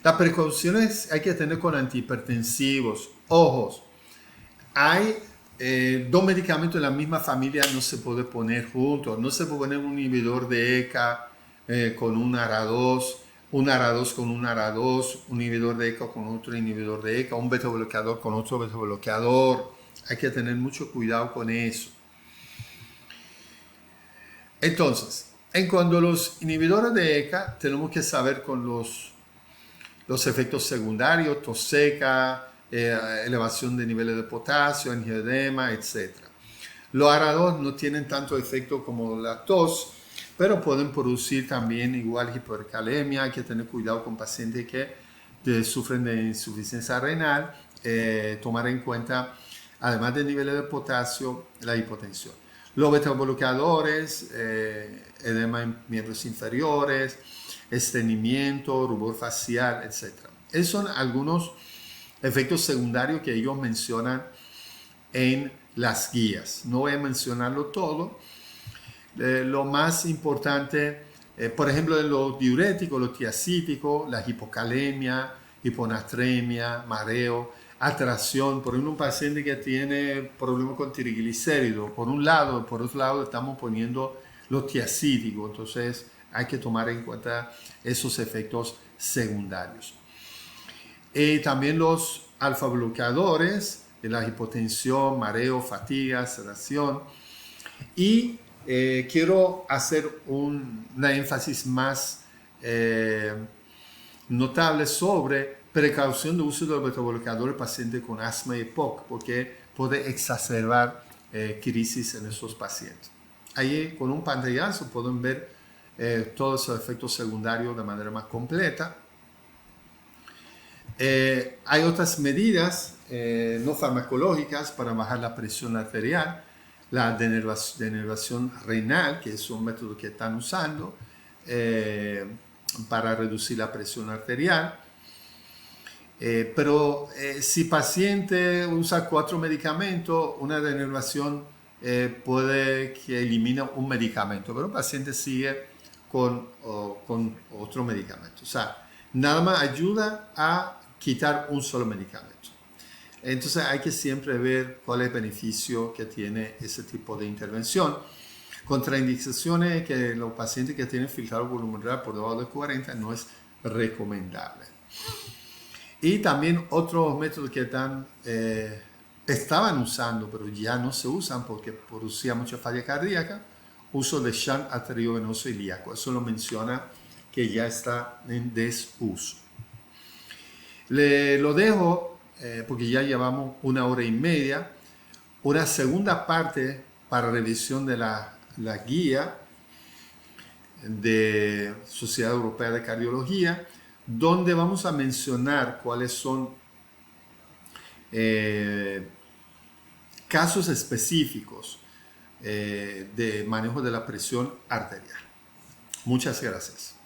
Las precauciones hay que tener con antihipertensivos. Ojos, hay 2 medicamentos de la misma familia, no se puede poner juntos. No se puede poner un inhibidor de ECA con un ARA2, un ARA2 con un ARA2, un inhibidor de ECA con otro inhibidor de ECA, un beta bloqueador con otro beta bloqueador. Hay que tener mucho cuidado con eso. Entonces, en cuanto a los inhibidores de ECA, tenemos que saber con los efectos secundarios, tos seca, elevación de niveles de potasio, angioedema, etc. Los ARA2 no tienen tanto efecto como la tos, pero pueden producir también igual hipercalemia. Hay que tener cuidado con pacientes que sufren de insuficiencia renal, tomar en cuenta, además de niveles de potasio, la hipotensión. Los beta-bloqueadores, edema en miembros inferiores, estreñimiento, rubor facial, etc. Esos son algunos efectos secundarios que ellos mencionan en las guías. No voy a mencionarlo todo. Lo más importante, por ejemplo, los diuréticos, los tiacíticos, la hipocalemia, hiponatremia, mareo, alteración. Por ejemplo, un paciente que tiene problemas con triglicéridos, por un lado, por otro lado estamos poniendo los tiacíticos. Entonces hay que tomar en cuenta esos efectos secundarios. También los alfa bloqueadores, la hipotensión, mareo, fatiga, sedación. Y quiero hacer una énfasis más notable sobre precaución de uso de los beta-bloqueadores en pacientes con asma y EPOC, porque puede exacerbar crisis en esos pacientes. Ahí con un pantallazo pueden ver todos esos efectos secundarios de manera más completa. Hay otras medidas no farmacológicas para bajar la presión arterial, la denervación renal, que es un método que están usando para reducir la presión arterial. Pero si el paciente usa 4 medicamentos, una denervación puede que elimine un medicamento, pero el paciente sigue con otro medicamento. O sea, nada más ayuda a quitar un solo medicamento. Entonces hay que siempre ver cuál es el beneficio que tiene ese tipo de intervención. Contraindicaciones que los pacientes que tienen filtrado pulmonar por debajo de 40 no es recomendable. Y también otros métodos que estaban usando, pero ya no se usan porque producía mucha falla cardíaca, uso de shunt arteriovenoso ilíaco. Eso lo menciona que ya está en desuso. Lo dejo porque ya llevamos 1 hora y media. Una segunda parte para revisión de la guía de Sociedad Europea de Cardiología, donde vamos a mencionar cuáles son casos específicos de manejo de la presión arterial. Muchas gracias.